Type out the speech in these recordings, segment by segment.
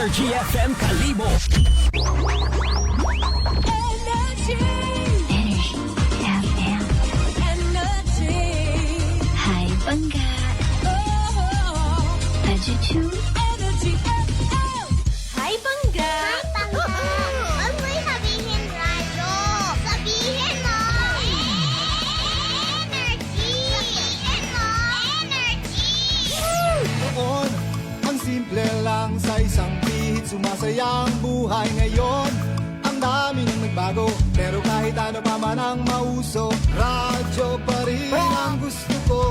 Energy FM Kalibo. Energy FM. Energy. Hi, Bangga. Ajuchu. Energy FM. Hi, Bangga. Huwag mo'y sabihin radyo. Sabihin mo. Energy. Sabihin mo. Energy. Noon, ang simple lang sa isang pihit. Sumasaya ang buhay ngayon. Ang dami nang nagbago, pero kahit ano pa man ang mauso, radyo pa rin ang gusto ko.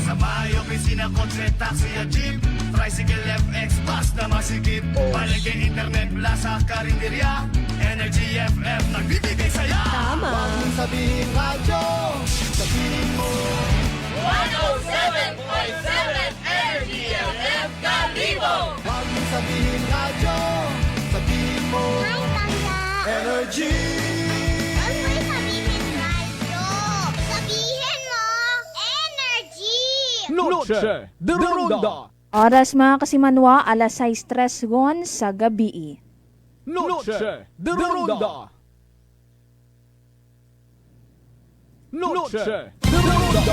Sa bahay, opisina, kotse, taxi at jeep, tricycle, FX, bus na masikip, palengke, internet, plaza, karinderya, Energy FM, nagbibigay saya. Huwag mong sabihin radyo, sabihin mo. 107.7 Energy FM Kalibo. Huwag mong sabihin radyo, sabihin mo. Hi, Bangga. Energy. Huwag mo'y sabihin radyo. Sabihin mo. Energy. Noche de Ronda. Oras mga kasimanwa, alas 6:03 sa gabi. Noche de Ronda. Noche de Ronda.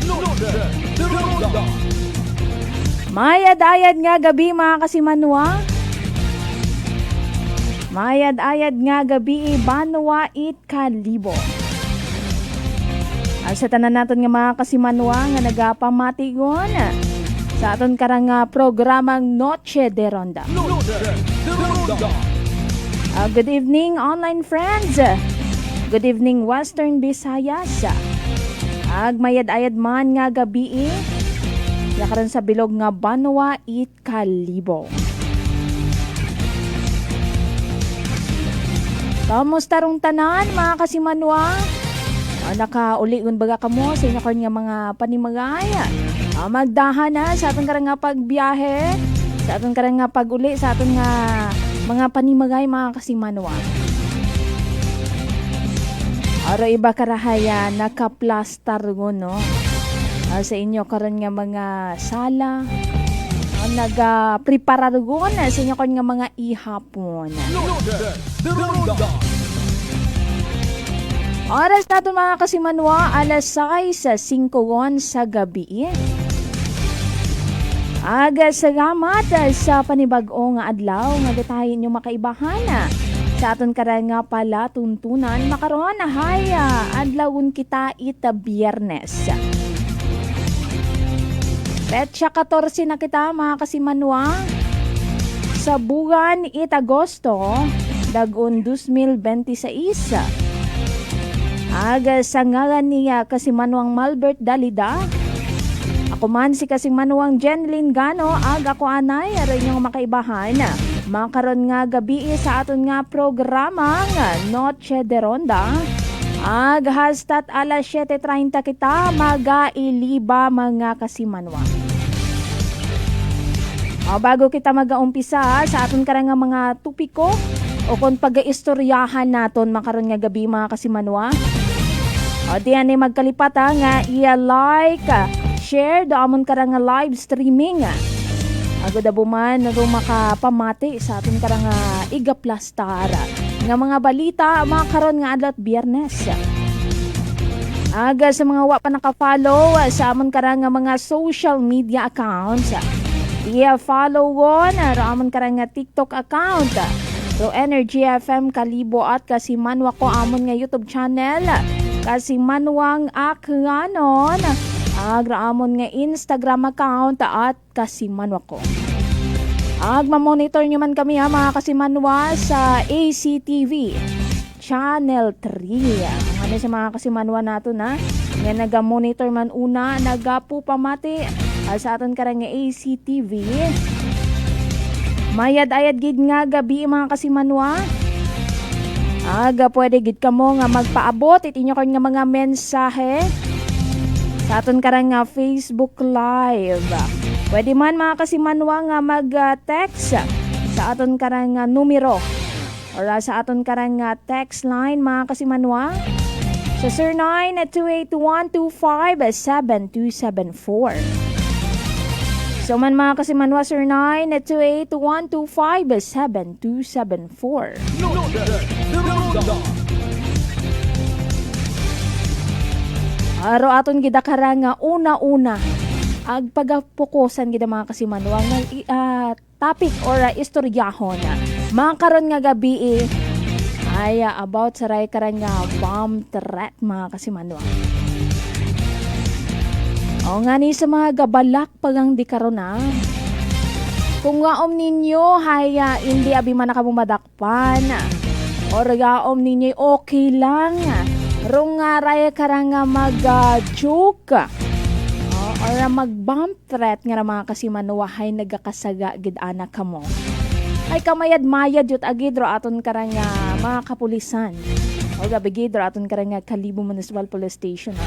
Noche de Ronda. Mayad-ayad nga gabi mga kasimanwa. Mayad-ayad nga gabi, Banwa it Kalibo. Sa tanan natin nga mga kasimanwa nga nagapamatigon sa aton karang programang Noche de Ronda. Noche de Ronda. Good evening online friends. Good evening Western Visayas. Mayad-ayad man nga gabi lakaran sa bilog nga Banwa it Kalibo. Kamusta rong tanan mga kasimanwa? Nakauliun baga kamo sa inyo nga mga panimagay. Magdahan na sa aton karang nga pagbiyahe, sa aton karang nga pag-uli, sa aton nga mga panimagay mga kasimanwa. Aro iba karahaya nakaplastar go no. Sa inyo karon nga mga sala, nag-preparar go na sa inyo karon nga mga ihapon. Noche de Ronda. Oras natin mga kasimanwa, alas 6:05 sa gabi. Salamat sa panibag-o nga adlaw nga detahin nyo makaibahan sa aton karang nga pala tuntunan makaron haya adlawon kita ita Biyernes. Petsa 14 na kita mga kasimanwa sa buwan it Agosto dagon 2026. Sa ngalan niya kasimanwang Malbert Dalida. Ako man si kasimanwang Jenlyn Gano. Ako anay aron yung makaibahan. Makaron nga gabi sa aton nga programang Noche de Ronda. Hastat alas 7:30 kita magailiba mga kasimanwa. Bago kita mag-aumpisa sa aton karang nga mga tupiko o kung pag-istoryahan naton makaron nga gabi mga kasimanwa. Diyan ay magkalipat nga i-like, share doamon karang nga live streaming. Agad abuman nga makapamati sa aton karang igaplastar nga mga balita makaron nga adlaw Biyernes. Sa mga wa pa naka-follow sa amon karang nga mga social media accounts. I-follow won amon karang nga TikTok account. So Energy FM Kalibo at kasimanwa ko amon nga YouTube channel. Kasimanwang Akhanon. Amon nga Instagram account at kasimanwa ko. Mamonitor nyo man kami mga kasimanwa sa ACTV Channel 3. Ano sa mga kasimanwa nato na nga naga-monitor man una, nagapupamati sa aton karang nga ACTV. Mayad-ayad gid nga gabi mga kasimanwa. Pwede gid kamo nga magpaabot itinyo kan nga mga mensahe sa aton karang nga Facebook Live. Pwede man mga kasimanwa nga mag-text sa aton karang nga numero or sa aton karang text line mga kasimanwa sa 0928-125-7274. So man mga kasimanwa, 0928-125-7274. Noche de Ronda. Aro aton gida karanga una-una ag pagapokusan gida mga kasimanwa nga topic or istoryahon mga karon nga gabi ay about sa ray karanga bomb threat mga kasimanwa. O nga ni sa mga gabalak pagang di karon na. Kung gaom ninyo haya hindi abi man nakabumadakpan or gaom ninyo okay lang. Rong nga raya karanga mag-joke or mag-bomb threat nga mga kasimanuwahay nagakasaga gid anak kamo. Ay kamayad-mayad yut agidro aton karanga mga kapulisan. O gabigidro aton karanga Kalibo Municipal Police Station.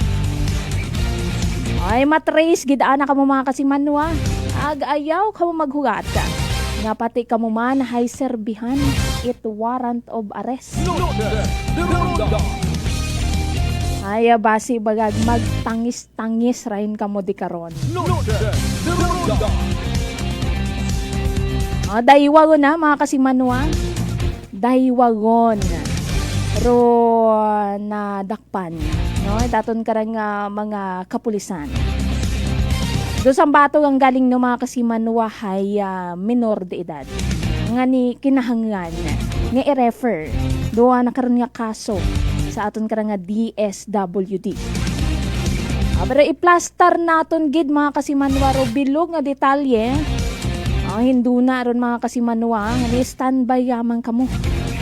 Ay matrace gid anak kamo mga kasimanuwa. Ag-ayaw kamo maghugat. Nga pati kamo man hay serbihan it warrant of arrest. Noche de Ronda. Ay basi bagag magtangis-tangis rain kamo di karon. Noche de Ronda. Daywagon na mga kasimanwa. Daywagon. Ro na dakpan. No, daton karang mga kapulisan. Do sambato ang galing no mga kasimanwa hay minor de edad. Nga ni kinahanglan nga i-refer do na karon nga kaso sa aton karang DSWD. Pero i-plaster naton gid mga kasimanwa ro bilog nga detalye. Hindu na ron mga kasimanwa nga ni standby yamang kamo.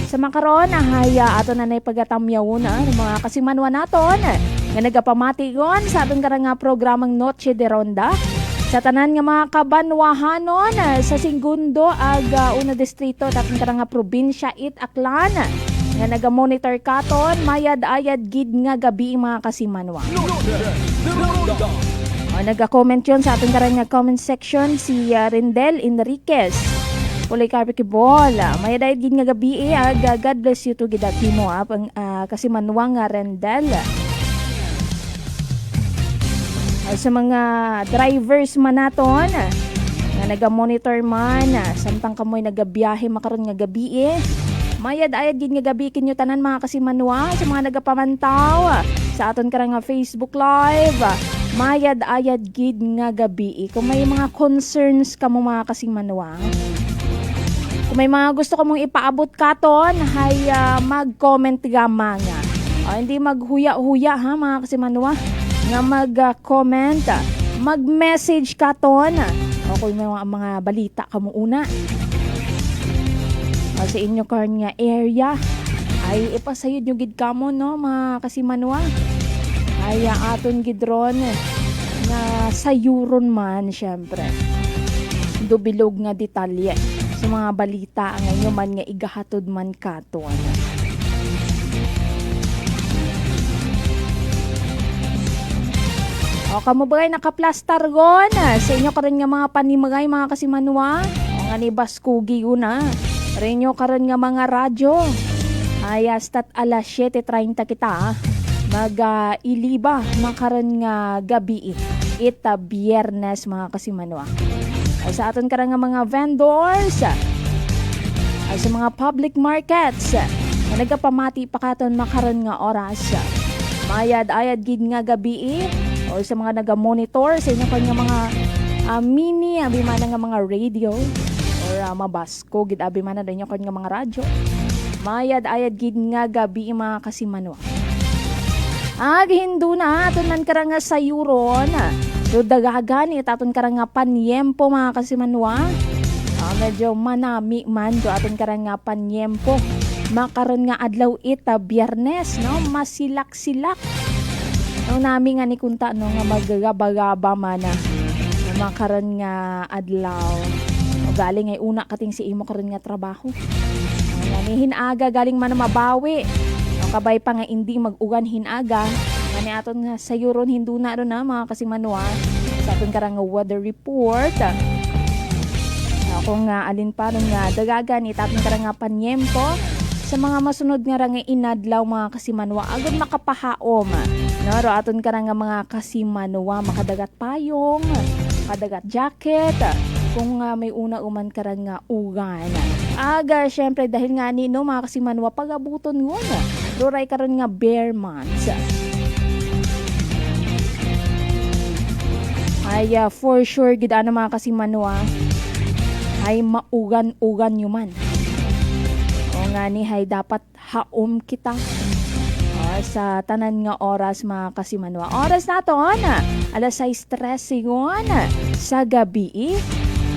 Sa makaron haya aton na pagatamyaw na mga kasimanwa naton nga nagapamatigon sa aton karang programang Noche de Ronda. Sa tanan nga mga kabanwahanon sa Sigundo ag una distrito aton karang probinsya it Aklan nga naga-monitor katon mayad-ayad gid nga gabi mga kasimanwa. Noche de Ronda. Nagka-comment yun sa ating karang comment section si Rindel Enriquez. Policarpo Kibol. Mayad-ayad gid nga gabi God bless you to gidati mo kasimanwa nga Rindel. Sa mga drivers man naton nga naga-monitor man samtang kamoy nagabiyahe makaron nga gabi mayad-ayad gid nga gabi kinyo tanan mga kasimanwa sa mga nagapamantaw sa aton karang Facebook live. Mayad-ayad gid nga gabi. Kung may mga concerns kamo mga kasimanwa, kung may mga gusto kamong ipaabot katon, hay mag-comment gamang. Hindi maghuya-huya ha mga kasimanwa nga mag-comment, mag-message katon. O kung may mga balita kamo una sa inyo karon nga area ay ipasayod nyo gid kamo no mga kasimanwa. Ay aton gidron nga sayuron man syempre. Dubilog nga detalye sa mga balita ngayon man nga igahatod man katon. O kamo bagay nakaplastar gon sa inyo karon nga mga panimagay mga kasimanwa. O nga ni Baskugi una. Renyo karon nga mga radyo. Ay stat alas 7:30 kita mag-iliba makaron nga gabi ita biyernes mga kasimanwa. Ay sa aton karang nga mga vendors ay sa mga public markets na nagapamati pa katon makaron nga oras. Mayad-ayad gid nga gabi o sa mga naga-monitor sa inyo nga mga mini abi man nga mga radio or mabasko gid abi man na inyo nga mga radyo. Mayad-ayad gid nga gabi mga kasimanwa. Hindu na aton man karang nga sayuron. Do dagagan aton karang nga panyempo mga kasimanwa. Medyo manami man do aton karang nga panyempo. Makaron nga adlaw ita biyernes no masilak-silak. No nami nga ni kunta no nga magagaba man na makaron nga adlaw. Galing ay una kating si imo karon nga trabaho. Ni hinaga galing man mabawi. Kabay pa nga hindi mag-ugan hinaga. Ngani aton nga sayuron hindu na ron na mga kasimanwa. Sa aton karang weather report. Kung alin pa ron nga dagagan itaton karang nga panyempo. sa mga masunod nga ra nga inadlaw mga kasimanwa agud makapahaom no ro aton ka nga mga kasimanwa makadagat payong, makadagat jacket kung may una uman ka ra nga ugan. Aga syempre dahil nga ni no mga kasimanwa pagabuton ngon ruray karon nga bare months. Ay for sure gid ano mga kasimanwa ay maugan-ugan nyo man. O nga ni hay dapat haom kita sa tanan nga oras mga kasimanwa. Oras naton alas 6:13 sa gabi.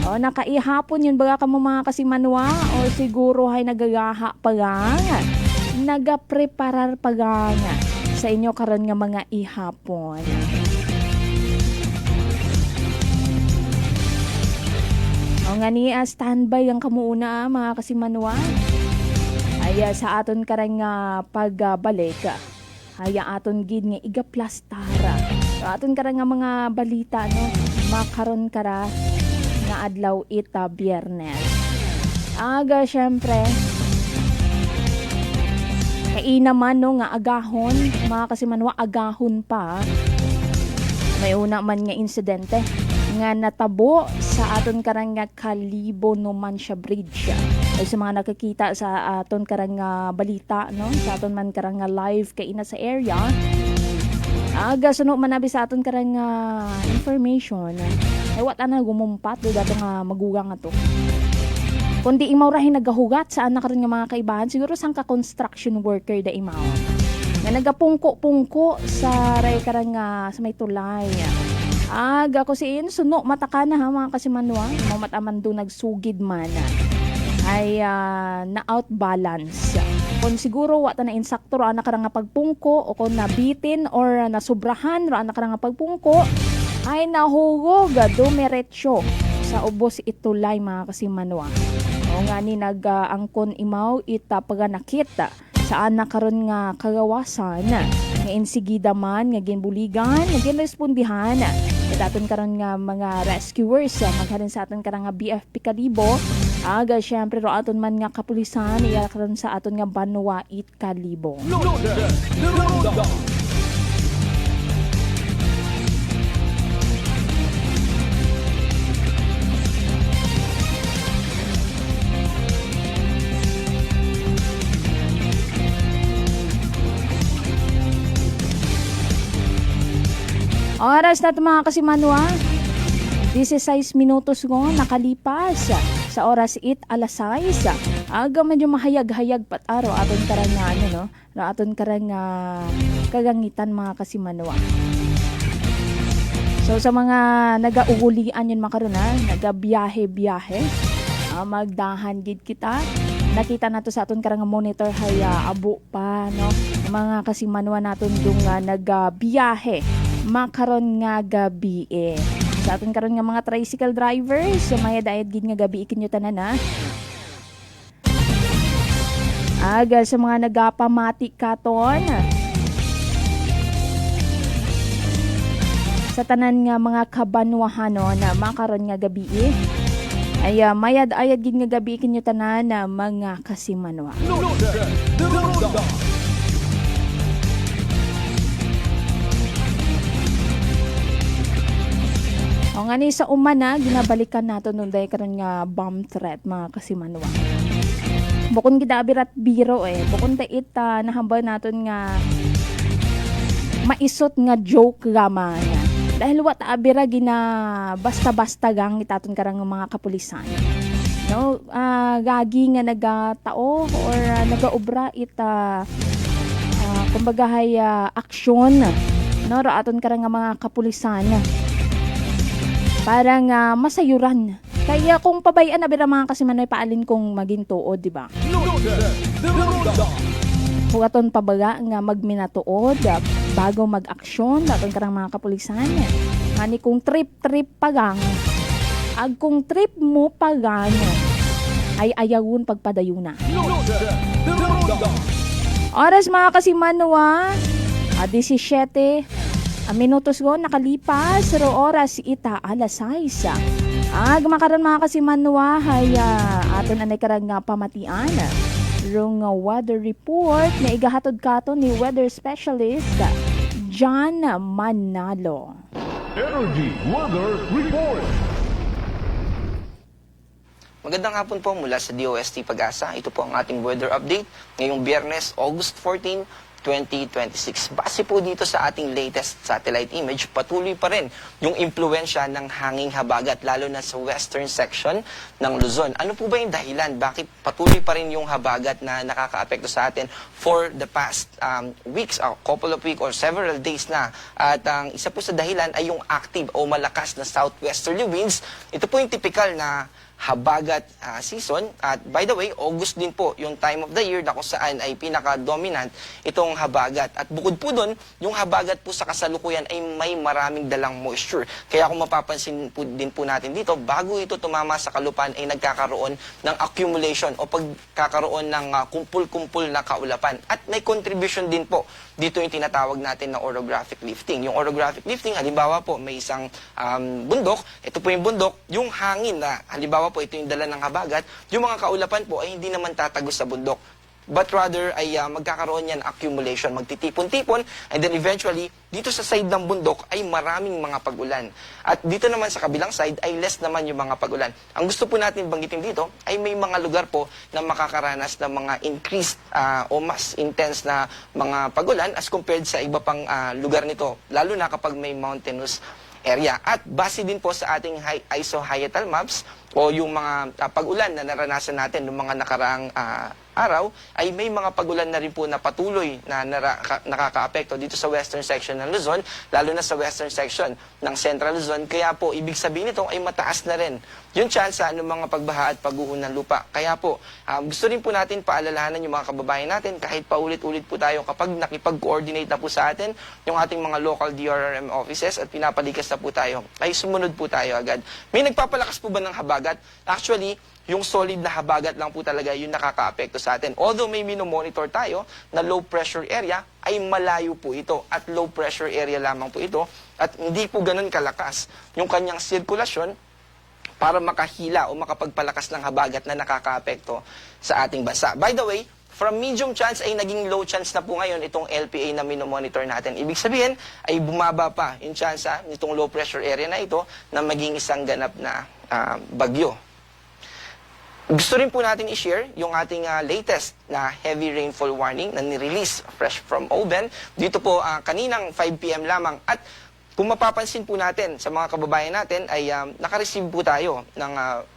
O nakaihapon yun baga ka mo mga kasimanwa o siguro hay nagagaha pagang nagapreparar pagang sa inyo karon nga mga ihapon. O nga ni standby ang kamuuna mga kasimanwa. Ay sa aton karang pagbalik. Ay aton gid nga igaplastara. So, aton karang nga mga balita no makaron kara nga adlaw ita Biyernes. Aga syempre kay naman no nga agahon mga kasimanwa agahon pa. May una man nga insidente nga natabo sa aton karang nga Kalibo Numancia Bridge. Ay sa mga nakakita sa aton karang balita no, sa aton man karang live kay ina sa area. Aga suno man abi sa aton karang information. Ay wat ana gumumpat do dato nga magugang ato. Kundi imaw rahin nagahugat sa anak karon nga mga kaibahan siguro sang ka construction worker da imaw. Nga nagapungko-pungko sa ray karang sa may tulay. Aga ko siin suno mataka na ha mga kasimanwa mamataman do nagsugid man ay na outbalance kung siguro wata na insakto ro anak nga pagpungko o kung nabitin or nasubrahan ro anak nga pagpungko ay nahugog dumiretso sa ubos itulay mga kasimanwa o nga ni nag-angkon imaw ita paganakita sa anak karon nga kagawasan nga insigida man nga ginbuligan nga ginrespondihan daton karon nga mga rescuers maghalin sa aton karang nga BFP Kalibo aga syempre ro aton man nga kapulisan iya karon sa aton nga Banwa It Kalibo. Loaded, Deronda. Oras na ito mga kasimanwa 16 minutos ko nakalipas sa oras it alas 6 aga medyo mahayag-hayag pat araw aton karang ano no aton karang kagangitan mga kasimanwa. So sa mga nagaugulian yun makaron nagabiyahe-biyahe magdahan gid kita nakita nato sa aton karang monitor hay abo pa no mga kasimanwa naton dung nagabiyahe makaron nga gabi sa aton karon nga mga tricycle drivers sa maya dayad gid nga gabi ikinyo tanan aga sa mga nagapamati katon sa tanan nga mga kabanwahanon na makaron nga gabi ay mayad ayad gid nga gabi ikinyo tanan mga kasimanwa. Loaded, Deronda. O nga ni sa umana, ginabalikan nato nung dahil karon nga bomb threat mga kasimanwa. Bukon gidabirat biro bukon dait nahambal naton nga maisot nga joke gaman. Dahil wat abira gina basta-basta gang itaton karang mga kapulisan. No, gagi nga nagatao or nagaobra ita kumbaga hay aksyon no ra aton karang mga kapulisan. Parang masayuran. Kaya kung pabayaan na bira mga kasimanay paalin kong maging tuod, di ba? Loaded, Deronda. Hugaton pabaga nga magminatuod bago mag-aksyon daton karang mga kapulisan. Ani kung trip pagang ag kung trip mo pagang ay ayawon pagpadayuna. Loaded, Deronda. Oras mga kasimanwa 17 minutos ko nakalipas ro oras ita alas 6. Makaron mga kasimanwa hay aton anay karang pamatian rong weather report na igahatod kato ni weather specialist John Manalo. Energy Weather Report. Magandang hapon po mula sa DOST Pag-asa. Ito po ang ating weather update ngayong Biyernes, August 14, 2026. Base po dito sa ating latest satellite image, patuloy pa rin yung impluensya ng hanging habagat, lalo na sa western section ng Luzon. Ano po ba yung dahilan? Bakit patuloy pa rin yung habagat na nakakaapekto sa atin for the past weeks, a couple of weeks or several days na? At ang isa po sa dahilan ay yung active o malakas na southwesterly winds. Ito po yung typical na habagat season. At by the way, August din po yung time of the year na kung saan ay pinaka-dominant itong habagat. At bukod po doon, yung habagat po sa kasalukuyan ay may maraming dalang moisture. Kaya kung mapapansin po din po natin dito, bago ito tumama sa kalupaan ay nagkakaroon ng accumulation o pagkakaroon ng kumpul-kumpul na kaulapan. At may contribution din po dito yung tinatawag natin na orographic lifting. Yung orographic lifting, halimbawa po, may isang bundok. Ito po yung bundok, yung hangin na halimbawa po, ito yung dala ng habagat, yung mga kaulapan po ay hindi naman tatagos sa bundok. But rather ay magkakaroon yan accumulation, magtitipon-tipon, and then eventually, dito sa side ng bundok ay maraming mga pag-ulan. At dito naman sa kabilang side ay less naman yung mga pag-ulan. Ang gusto po natin banggitin dito ay may mga lugar po na makakaranas ng mga increased o mas intense na mga pag-ulan as compared sa iba pang lugar nito, lalo na kapag may mountainous area. At base din po sa ating isohyatal maps o yung mga pag-ulan na naranasan natin noong mga nakaraang araw, ay may mga pag-ulan na rin po na patuloy na nakakaapekto dito sa western section ng Luzon, lalo na sa western section ng Central Luzon. Kaya po, ibig sabihin nito ay mataas na rin yung tsansa ng mga pagbaha at pagguho ng lupa. Kaya po, gusto rin po natin paalalahanan yung mga kababayan natin kahit paulit-ulit po tayo kapag nakipag-coordinate na po sa atin yung ating mga local DRRM offices at pinapalikas na po tayo, ay sumunod po tayo agad. May nagpapalakas po ba ng habagat? Actually, yung solid na habagat lang po talaga yung nakakaapekto sa atin. Although may minomonitor tayo na low pressure area, ay malayo po ito at low pressure area lamang po ito at hindi po ganun kalakas yung kanyang sirkulasyon para makahila o makapagpalakas ng habagat na nakakaapekto sa ating bansa. By the way, from medium chance ay naging low chance na po ngayon itong LPA na minomonitor natin. Ibig sabihin ay bumaba pa yung chance nitong low pressure area na ito na maging isang ganap na bagyo. Gusto rin po natin i-share yung ating latest na heavy rainfall warning na nirelease fresh from Oben. Dito po kaninang 5 p.m. lamang. At kung mapapansin po natin sa mga kababayan natin ay nakareceive po tayo ng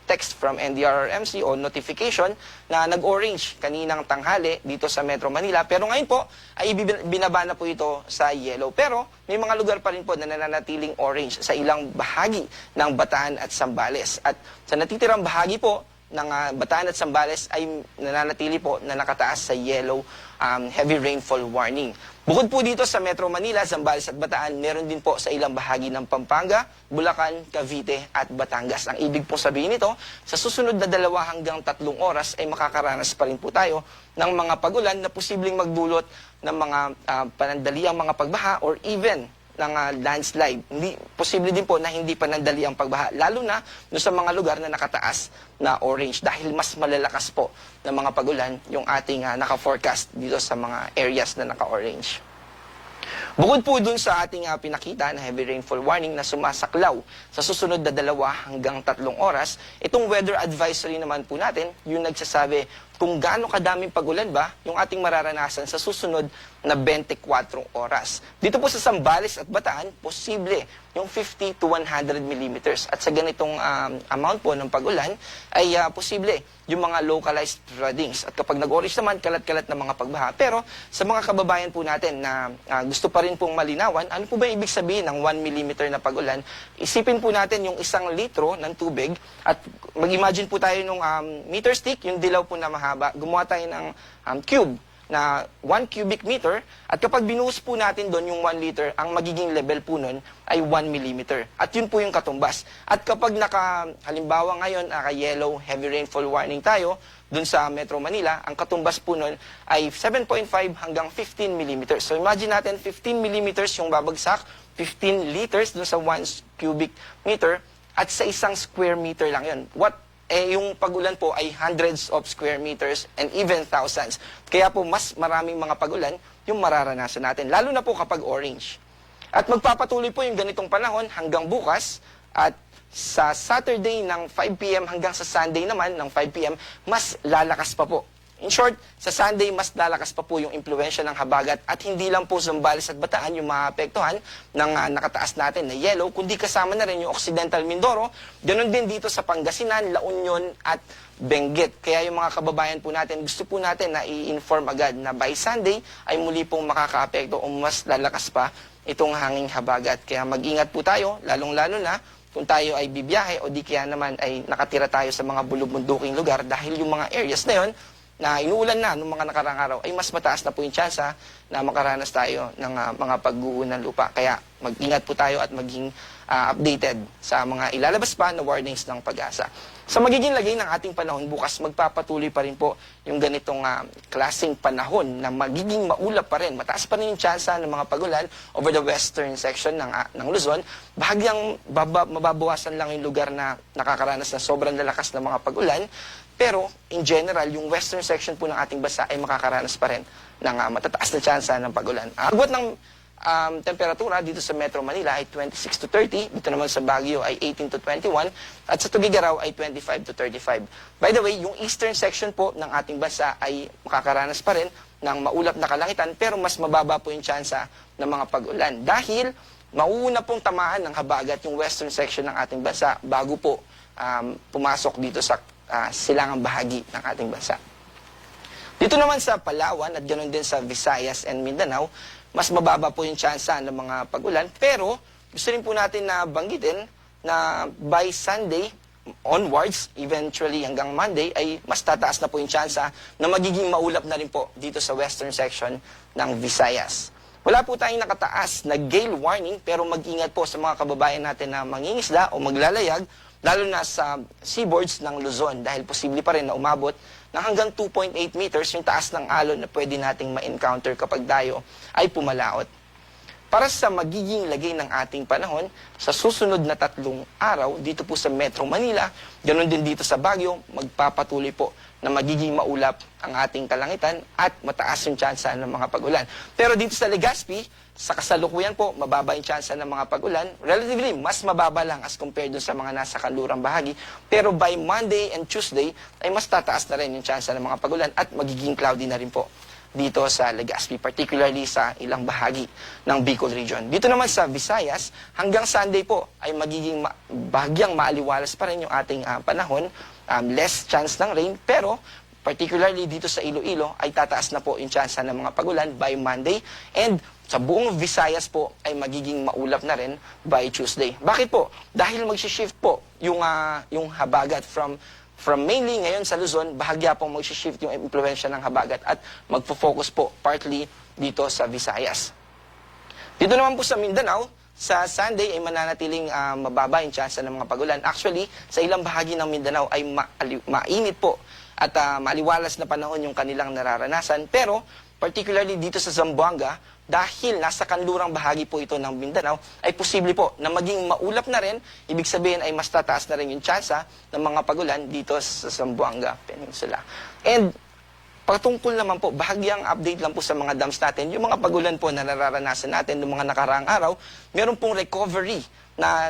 text from NDRRMC o notification na nag-orange kaninang tanghali dito sa Metro Manila. Pero ngayon po ay binaba na po ito sa yellow. Pero may mga lugar pa rin po na nananatiling orange sa ilang bahagi ng Bataan at Zambales. At sa natitirang bahagi po ng Bataan at Zambales ay nananatili po na nakataas sa yellow heavy rainfall warning. Bukod po dito sa Metro Manila, Zambales at Bataan, meron din po sa ilang bahagi ng Pampanga, Bulacan, Cavite at Batangas. Ang ibig po sabihin nito, sa susunod na 2 hanggang 3 oras ay makakaranas pa rin po tayo ng mga pag-ulan na posibleng magdulot ng mga panandaliang mga pagbaha or even ng landslide. Posible din po na hindi panandali ang pagbaha, lalo na sa mga lugar na nakataas na orange dahil mas malalakas po ng mga pag-ulan yung ating naka-forecast dito sa mga areas na naka-orange. Bukod po dun sa ating pinakita na heavy rainfall warning na sumasaklaw sa susunod na 2 hanggang 3 oras, itong weather advisory naman po natin, yung nagsasabi kung gaano kadaming pag-ulan ba yung ating mararanasan sa susunod na 24 oras. Dito po sa Zambales at Bataan, posible yung 50 to 100 millimeters. At sa ganitong amount po ng pag-ulan, ay posible yung mga localized floodings. At kapag nag-orange naman, kalat-kalat na mga pagbaha. Pero sa mga kababayan po natin na gusto pa rin pong malinawan, ano po ba ibig sabihin ng 1 millimeter na pag-ulan? Isipin po natin yung 1 litro ng tubig at mag-imagine po tayo nung meter stick, yung dilaw po na mahaba. Gumawa tayo ng cube na 1 cubic meter at kapag binuhos po natin doon yung 1 liter, ang magiging level po nun ay 1 millimeter. At yun po yung katumbas. At kapag halimbawa ngayon, naka-yellow heavy rainfall warning tayo doon sa Metro Manila, ang katumbas po nun ay 7.5 hanggang 15 millimeters. So imagine natin 15 millimeters yung babagsak, 15 liters doon sa 1 cubic meter at sa 1 square meter lang yun. What yung pagulan po ay hundreds of square meters and even thousands. Kaya po mas maraming mga pagulan yung mararanasan natin, lalo na po kapag orange. At magpapatuloy po yung ganitong panahon hanggang bukas, at sa Saturday ng 5 p.m. hanggang sa Sunday naman ng 5 p.m. mas lalakas pa po. In short, sa Sunday, mas lalakas pa po yung impluensya ng habagat, at hindi lang po Zambales at Bataan yung maapektuhan ng nakataas natin na yellow, kundi kasama na rin yung Occidental Mindoro, ganun din dito sa Pangasinan, La Union at Benguet. Kaya yung mga kababayan po natin, gusto po natin na i-inform agad na by Sunday ay muli pong makakaapekto o mas lalakas pa itong hanging habagat. Kaya mag-ingat po tayo, lalong-lalo na kung tayo ay bibiyahe o di kaya naman ay nakatira tayo sa mga bulubunduking lugar, dahil yung mga areas na yon na inuulan na noong mga nakarang araw, ay mas mataas na po yung tsansa na makaranas tayo ng mga pagguho ng lupa. Kaya mag-ingat po tayo at maging updated sa mga ilalabas pa na warnings ng Pag-asa. Sa magiging lagay ng ating panahon, bukas magpapatuloy pa rin po yung ganitong klaseng panahon na magiging maulap pa rin. Mataas pa rin yung tsansa ng mga pagulan over the western section ng Luzon. Bahagyang mababawasan lang yung lugar na nakakaranas ng sobrang lalakas ng mga pagulan. Pero, in general, yung western section po ng ating bansa ay makakaranas pa rin ng matataas na tsansa ng pagulan. Agwat ng temperatura dito sa Metro Manila ay 26 to 30, dito naman sa Baguio ay 18 to 21, at sa Tugigaraw ay 25 to 35. By the way, yung eastern section po ng ating bansa ay makakaranas pa rin ng maulap na kalangitan, pero mas mababa po yung tsansa ng mga pagulan. Dahil, mauuna pong tamaan ng habagat yung western section ng ating bansa bago po pumasok dito sa silangang bahagi ng ating bansa. Dito naman sa Palawan at ganoon din sa Visayas and Mindanao, mas mababa po yung tsansa ng mga pagulan, pero gusto rin po natin na banggitin na by Sunday onwards, eventually hanggang Monday, ay mas tataas na po yung tsansa na magiging maulap na rin po dito sa western section ng Visayas. Wala po tayong nakataas na gale warning, pero mag-ingat po sa mga kababayan natin na mangingisda o maglalayag, lalo na sa seaboards ng Luzon, dahil posible pa rin na umabot ng hanggang 2.8 meters yung taas ng alon na pwede nating ma-encounter kapag tayo ay pumalaot. Para sa magiging lagay ng ating panahon, sa susunod na 3 araw, dito po sa Metro Manila, ganoon din dito sa Baguio, magpapatuloy po na magiging maulap ang ating kalangitan at mataas yung tsansa ng mga pagulan. Pero dito sa Legazpi, sa kasalukuyan po, mababa yung tsansa ng mga pagulan. Relatively, mas mababa lang as compared dun sa mga nasa kanlurang bahagi. Pero by Monday and Tuesday, ay mas tataas na rin yung tsansa ng mga pagulan at magiging cloudy na rin po dito sa Legazpi, particularly sa ilang bahagi ng Bicol region. Dito naman sa Visayas, hanggang Sunday po ay magiging bahagyang maaliwalas pa rin yung ating panahon, less chance ng rain, pero particularly dito sa Iloilo ay tataas na po yung tsansa ng mga pagulan by Monday, and sa buong Visayas po ay magiging maulap na rin by Tuesday. Bakit po? Dahil mag-shift po yung habagat from mainly ngayon sa Luzon, bahagya pong mag-shift yung impluensya ng habagat at magfo-focus po partly dito sa Visayas. Dito naman po sa Mindanao, sa Sunday ay mananatiling mababa yung tsansa ng mga pagulan. Actually, sa ilang bahagi ng Mindanao ay mainit po at maliwalas na panahon yung kanilang nararanasan. Pero, particularly dito sa Zamboanga, dahil nasa kanlurang bahagi po ito ng Mindanao, ay posible po na maging maulap na rin. Ibig sabihin ay mas tataas na rin yung tsansa ng mga pagulan dito sa Zamboanga Peninsula. And patungkol naman po, bahagyang update lang po sa mga dams natin. Yung mga pagulan po na nararanasan natin noong mga nakaraang araw, meron pong recovery na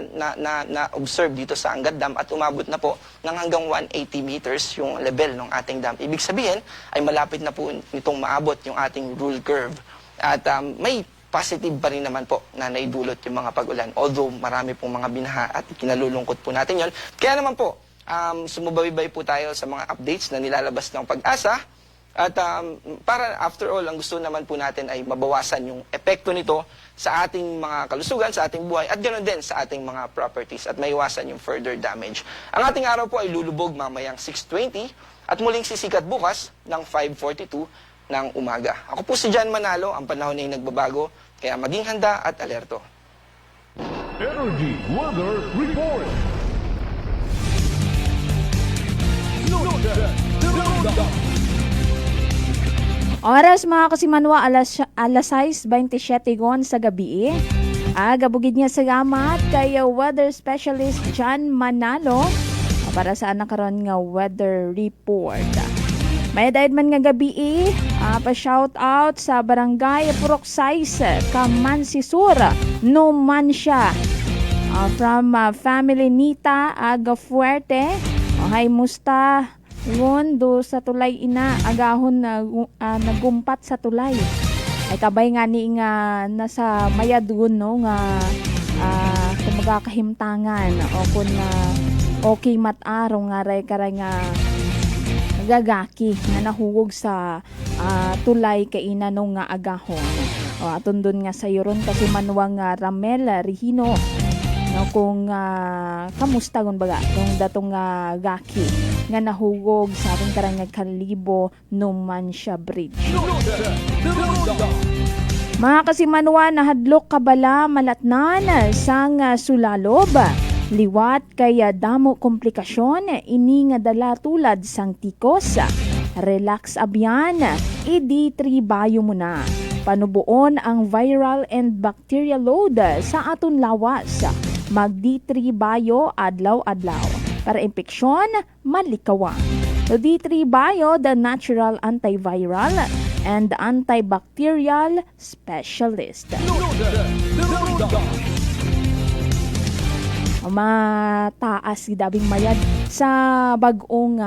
observe dito sa Angat Dam at umabot na po ng hanggang 180 meters yung level ng ating dam. Ibig sabihin ay malapit na po nitong maabot yung ating rule curve. At may positive pa rin naman po na naidulot yung mga pagulan. Although marami pong mga binaha at kinalulungkot po natin yon. Kaya naman po, sumubaybay po tayo sa mga updates na nilalabas ng Pag-asa. At para after all, ang gusto naman po natin ay mabawasan yung epekto nito sa ating mga kalusugan, sa ating buhay, at ganoon din sa ating mga properties at maiwasan yung further damage. Ang ating araw po ay lulubog mamayang 6:20 at muling sisikat bukas ng 5:42 ng umaga. Ako po si John Manalo, ang panahon ay nagbabago, kaya maging handa at alerto. Energy Weather Report. Oras mga kasimanwa, alas 6:27 sa gabi. Agabugid niya salamat kay Weather Specialist John Manalo. para sa nakaroon nga weather report. May daid man nga gabi pa-shout out sa barangay Puroksais, Kamansisur, Numancia. From family Nita Agafuerte. Hay musta ngon do sa tulay ina agahon na nagumpat sa tulay. Ay kabay nga ni nga nasa mayadun no nga kumaga kahimtangan o kun okay mataro nga ray karay nga gagaki na nahugog sa tulay kaina no nga agahon. O aton dun nga sayuron kasi manuwang Ramel Rihino no kung kamusta gon baga kung datong gaki nga nahugog sa ating karang Kalibo Numancia Bridge. Mga kasimanwa na hadlok kabala malatnan sang sulalob liwat kaya damo komplikasyon ini nga dala tulad sang tikos. Relax abyan, idi-3 bayo muna. Panubuon ang viral and bacterial load sa aton lawas. Mag-D3 bayo adlaw-adlaw para impeksyon malikawan. So D3 bayo, the natural antiviral and antibacterial specialist. Mataas gidabing mayad sa bag-ong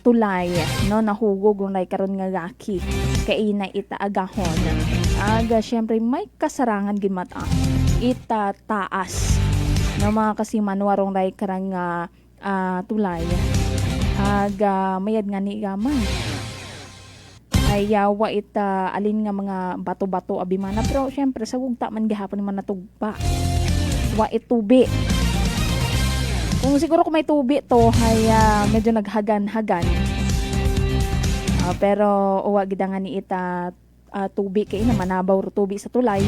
tulay no nahugog unay karon nga gaki kay na itaagahon. Aga syempre may kasarangan gid mata. Ita taas no mga kasimanwarong ray karang tulay. Aga mayad nga ni gaman. Ay wa ita alin nga mga bato-bato abimana pero syempre sa gugta man gihapon man natugpa. Wa itubi. Kung siguro kung may tubi to ay medyo naghagan-hagan. Pero uwa gid nga ni ita tubi kay na manabaw ro tubi sa tulay.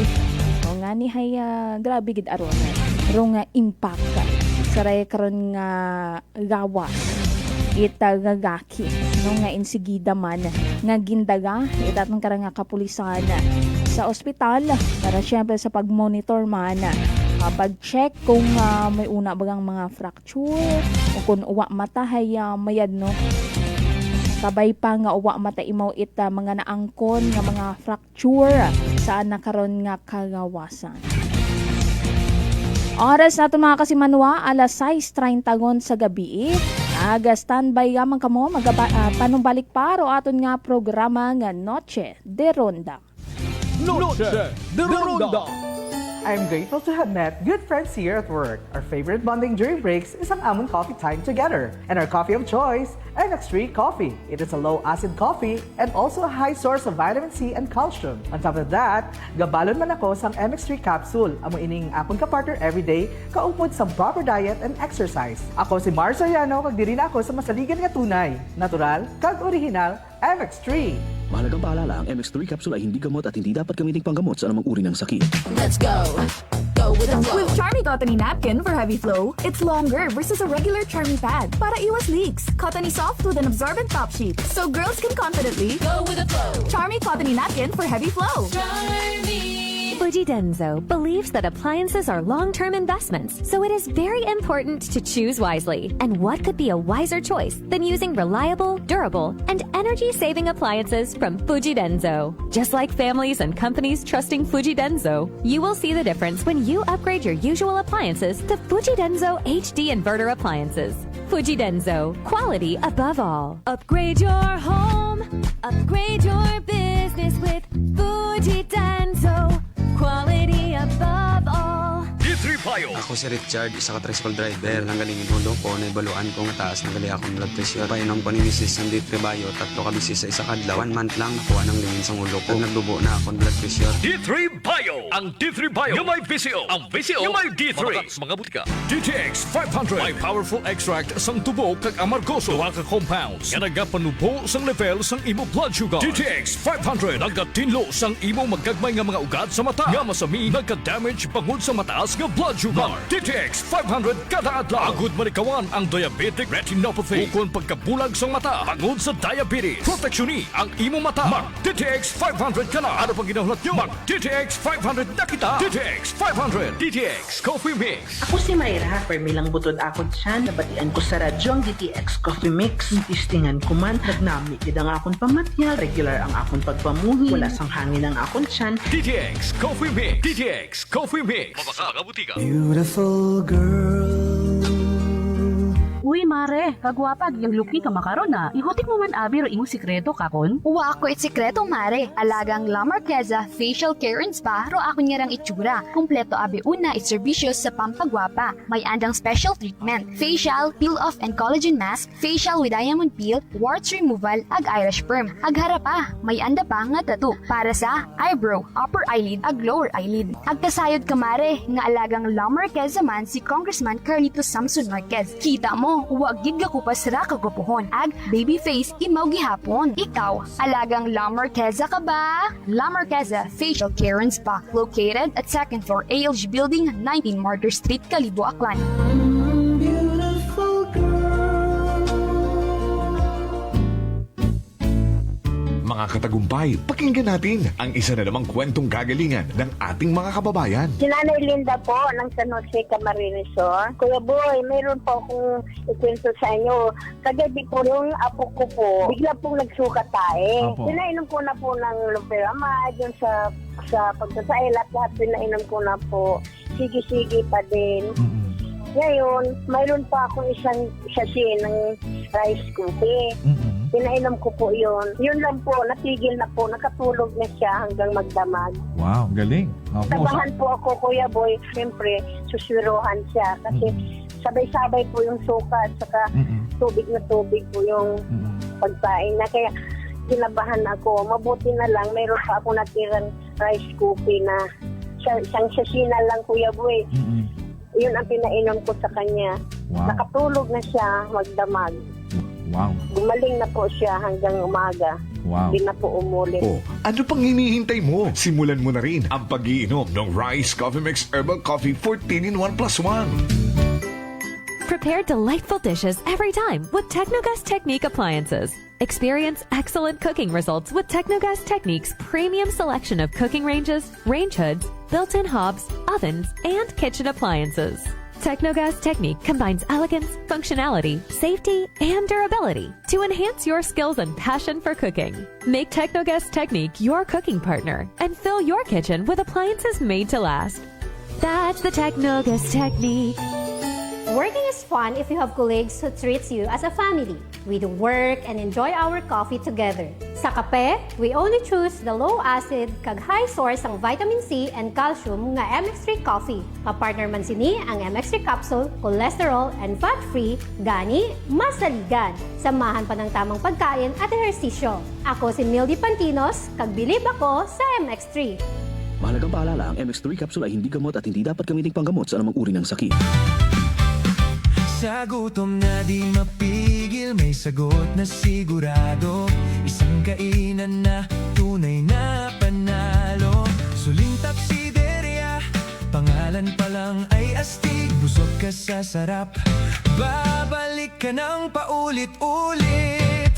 O nga ni hay grabe gid aron. Pero nga impact saray karon nga gawas ita gagaki no nga insigida man nga gindaga itatong karang nga kapulisan sa ospital para syempre sa pagmonitor man pag-check kung may una bagang mga fracture o kung uwa mata hay mayad no kabay pa nga uwa mata imaw ita mga naangkon nga mga fracture saan na karon nga kagawasan. Oras nato mga kasimanwa, alas 6:30 sa gabi. Aga standby gamang kamo panumbalik paro aton nga programa nga Noche de Ronda. Noche de Ronda. I'm grateful to have met good friends here at work. Our favorite bonding during breaks is ang amon coffee time together. And our coffee of choice, MX3 Coffee. It is a low-acid coffee and also a high source of vitamin C and calcium. On top of that, gabalon man ako sang MX3 capsule. Amo ining akong kapartner everyday, kaupod sa proper diet and exercise. Ako si Mars Soriano, kag diri na ako sa masaligan nga tunay, natural, kag original, MX3. Mahalagang paalala, ang MX3 capsule ay hindi gamot at hindi dapat gamiting panggamot sa anumang uri ng sakit. Let's go. Go with the flow. With Charmy Cottony Napkin for heavy flow, it's longer versus a regular Charmy pad. Para iwas leaks, Cottony soft with an absorbent top sheet, so girls can confidently Go with the flow. Charmy Cottony Napkin for heavy flow. Charmy. Fuji Denso believes that appliances are long-term investments, so it is very important to choose wisely. And what could be a wiser choice than using reliable, durable, and energy-saving appliances from Fuji Denso? Just like families and companies trusting Fuji Denso, you will see the difference when you upgrade your usual appliances to Fuji Denso HD Inverter appliances. Fuji Denso, quality above all. Upgrade your home, upgrade your business with Fuji Denso. Quality above all. D3 Bayo. Ako si Richard, isa ka tricycle driver. Nanggaling yung ulo ko, naibaluan ko nga taas, nagali akong blood pressure. Painom ko ni Mrs. ng D3 Bayo, 3 ka bisis sa isa kadlaw. 1 month lang, nakuha ng lingin sa ulo ko. Nagdubo na akong blood pressure. D3 Bayo. Ang D3 Bayo yung may VCO. Ang VCO yung may D3. Mamakas mga butika. DTX 500. May powerful extract sang tubo kag amargoso. Duha ka compounds. Nga nagapanubo sang level sang imo blood sugar. DTX 500. Nagatinlo sang imo magagmay nga mga ugat sa mata. Nga masami nagka-damage pangod sa mataas nga blood sugar. DTX 500 kada adlaw. Agud manikawan ang diabetic retinopathy. Ukon pagkabulag sa mata. Bangod sa diabetes. Proteksyon ni ang imo mata. Mag DTX 500 ka na. Ano pang ginahulat nyo? Mag DTX 500 na kita. DTX 500. DTX Coffee Mix. Ako si Mayra, permilang butod akon siya, nabatian ko sa radyo ang DTX Coffee Mix. Tistingan ko man, nagnami gid ang akon pamatyal, regular ang akon pagpamuhi, wala sang hangin ang akon tiyan. DTX Coffee Mix. DTX Coffee Mix. Mabaka mga butika. Beautiful girl. Uy, mare, kagwapag yung luki ka makaron na. Ihutik mo man abi ro imong sikreto kakon. Uwa ako sikreto, mare. Alagang La Marqueza Facial Care and Spa ro ako niyarang itsura. Kumpleto abi una iservisyo sa pampagwapa. May andang special treatment. Facial, peel-off and collagen mask, facial with diamond peel, warts removal, ag eyelash perm. Ag harapa, may anda pa nga tattoo. Para sa eyebrow, upper eyelid, ag lower eyelid. Ag kasayod ka, mare, nga alagang La Marqueza man si Congressman Carlito Samson Marquez. Kita mo, huwag gid ka kupas ra kagupuhon. Ag baby face imaw gihapon. Ikaw, alagang La Marqueza ka ba? La Marqueza Facial Care and Spa, located at 2nd floor ALG Building, 19 Martyr Street, Kalibo, Aklan. Mga katagumpay, pakinggan natin ang isa na namang kwentong kagalingan ng ating mga kababayan. Si Nanay Linda po ng San Jose Camarines Sur. Kuya Boy, mayroon po akong ikwento sa inyo. Kagabi po yung apo ko po, bigla pong nagsukat tayo. Pinainom ko na po ng loperamide, yung sa pagsasail at lahat pinainom ko na po. Sige-sige pa din. Ngayon, mayroon pa akong isang sachet ng rice cookie. Pinainom ko po yun. Yun lang po, natigil na po, nakatulog na siya hanggang magdamag. Wow, galing. Tabahan po ako, Kuya Boy. Siyempre, suswiruhan siya kasi sabay-sabay po yung suka at saka tubig na tubig po yung pagkain na. Kaya kinabahan ako. Mabuti na lang, mayroon pa ako natirang rice cookie na isang sasina lang, Kuya Boy. Yun ang pinainom ko sa kanya. Wow. Nakatulog na siya magdamag. Wow. Gumaling na po siya hanggang umaga. Wow. Hindi na po umulit. Oh, ano pang hinihintay mo? Simulan mo na rin ang pag-iinom ng Rice Coffee Mix Herbal Coffee 14-in-1+1. Prepare delightful dishes every time with Technogas Technique appliances. Experience excellent cooking results with Technogas Technique's premium selection of cooking ranges, range hoods, built-in hobs, ovens, and kitchen appliances. Technogas Technique combines elegance, functionality, safety, and durability to enhance your skills and passion for cooking. Make Technogas Technique your cooking partner and fill your kitchen with appliances made to last. That's the Technogas Technique. Working is fun if you have colleagues who treats you as a family. We do work and enjoy our coffee together. Sa kape, we only choose the low-acid kag high source ang vitamin C and calcium nga MX3 coffee. Kapartner man sini ang MX3 capsule, cholesterol and fat-free, gani, masaligan. Samahan pa ng tamang pagkain at ehersisyo. Ako si Mildy Pantinos, kag bilib ako sa MX3. Mahalagang paalala, ang MX3 capsule ay hindi gamot at hindi dapat gamitin panggamot sa anumang uri ng sakit. Sa gutom na di mapigil, may sagot na sigurado. Isang kainan na tunay na panalo. Suling Tapsideria, pangalan pa lang ay astig. Busog ka sa sarap, babalik ka ng paulit-ulit.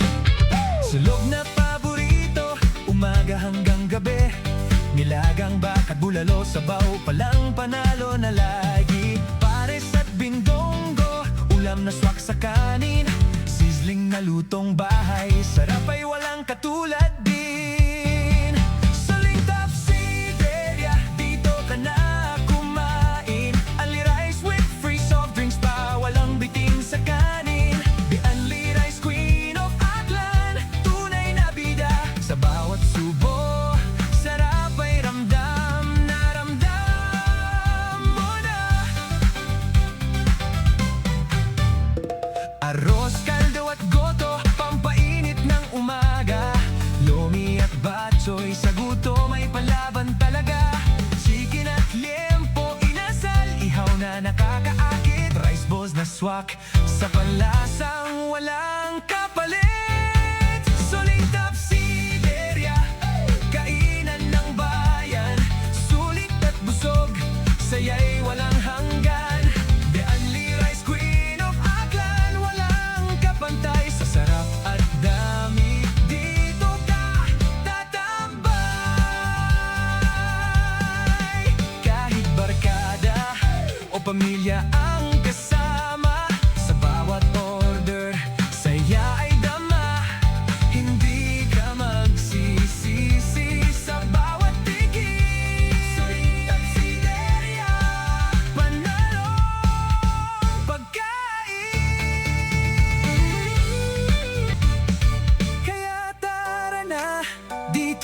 Sulog na paborito, umaga hanggang gabi. Nilagang bakat bulalo, sabaw palang panalo na lagi. Pares at bindonggo, ulam na swak sa kanin. Sizzling na lutong bahay, sarap ay walang katulad din. Suling Tapsideria, dito ka na kumain. Only rice with free soft drinks pa, walang biting sa kanin. The only rice queen of Aklan, tunay na bida. Sa bawat subo, sarap ay ramdam na ramdam mo na. Arroz, kaldo at goto, pampainit ng umaga. Lomi at batchoy, sa gutom may palaban talaga. Chicken at liempo, inasal, ihaw na nakakaakit. Rice balls na swak, sa panlasang walang kapalit. Suling Tapsideria, kainan ng bayan. Sulit at busog, saya'y walang hanggan.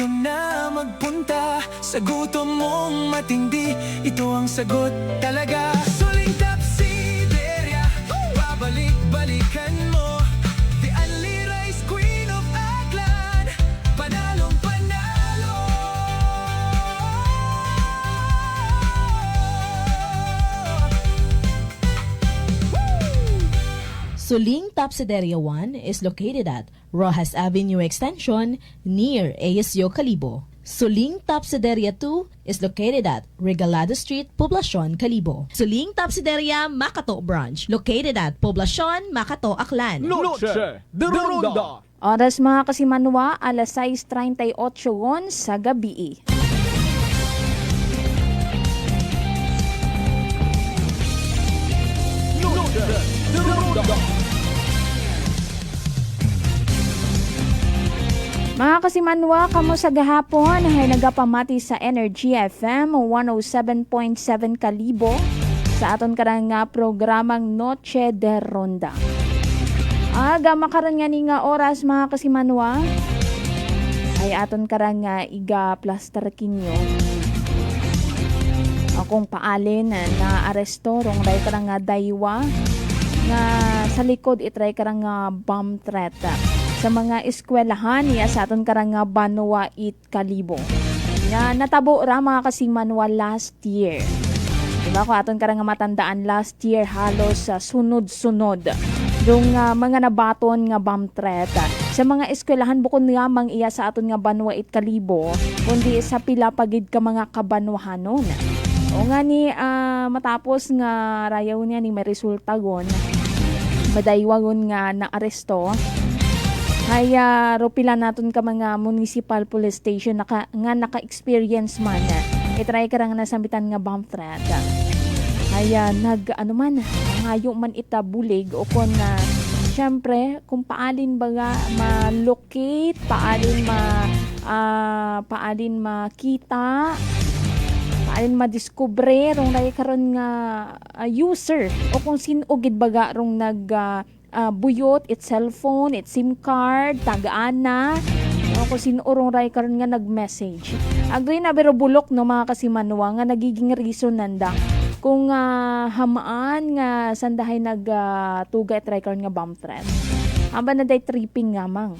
dito na magpunta sa gutom mong matindi. Ito ang sagot talaga. Suling Tapsideria, babalik-balikan mo. The Only Rice Queen of Aklan, panalong panalo. Suling Tapsideria 1 is located at Rojas Avenue Extension near ASU Calibo. Suling Tapsideria 2 is located at Regalado Street, Poblacion, Calibo. Suling Tapsideria Makato Branch located at Poblacion, Makato, Aklan. Noche de Ronda. Oras mga kasimanwa, alas 6:38 sa gabi. Noche de Ronda. Mga kasimanwa, kamo sa gahapon ay nagapamati sa Energy FM 107.7 Calibo sa aton karang nga programang Noche de Ronda. Aga makaron nga ni nga oras mga kasimanwa ay aton karang nga iga plaster kinyo. Akong paalin na aresto rong ray karang nga daywa nga sa likod itray karang nga bomb threat sa mga eskwelahan niya sa aton karang nga Banwa it Calibo. Nga natabo ra mga kasimanwa last year. Diba ko aton karang nga matandaan last year halos sunod-sunod yung mga nabaton nga bomb threat sa mga eskwelahan bukod nga mang iya sa aton nga Banwa it Calibo kundi sa pila pagid ka mga kabanwahanon. O nga ni matapos nga rayaw niya ni may resulta gon madaywagon nga na aresto. Kaya ropila naton ka mga municipal police station nga naka-experience man. Itry ka nga nasambitan nga bomb threat. Kaya ngayo man itabulig o kung syempre kung paalin baga ma-locate, paalin makita, paalin madiskubre rong lay karon nga user o kung sino gid baga rong buyot, it cellphone, it SIM card, tagaan o kung sino orong ray karon nga nag-message. Agri na pero bulok no mga kasimanwa nga nagiging reason nanda kung hamaan nga sandahay tuga at ray karon nga bomb threat. Aba na day tripping nga mang.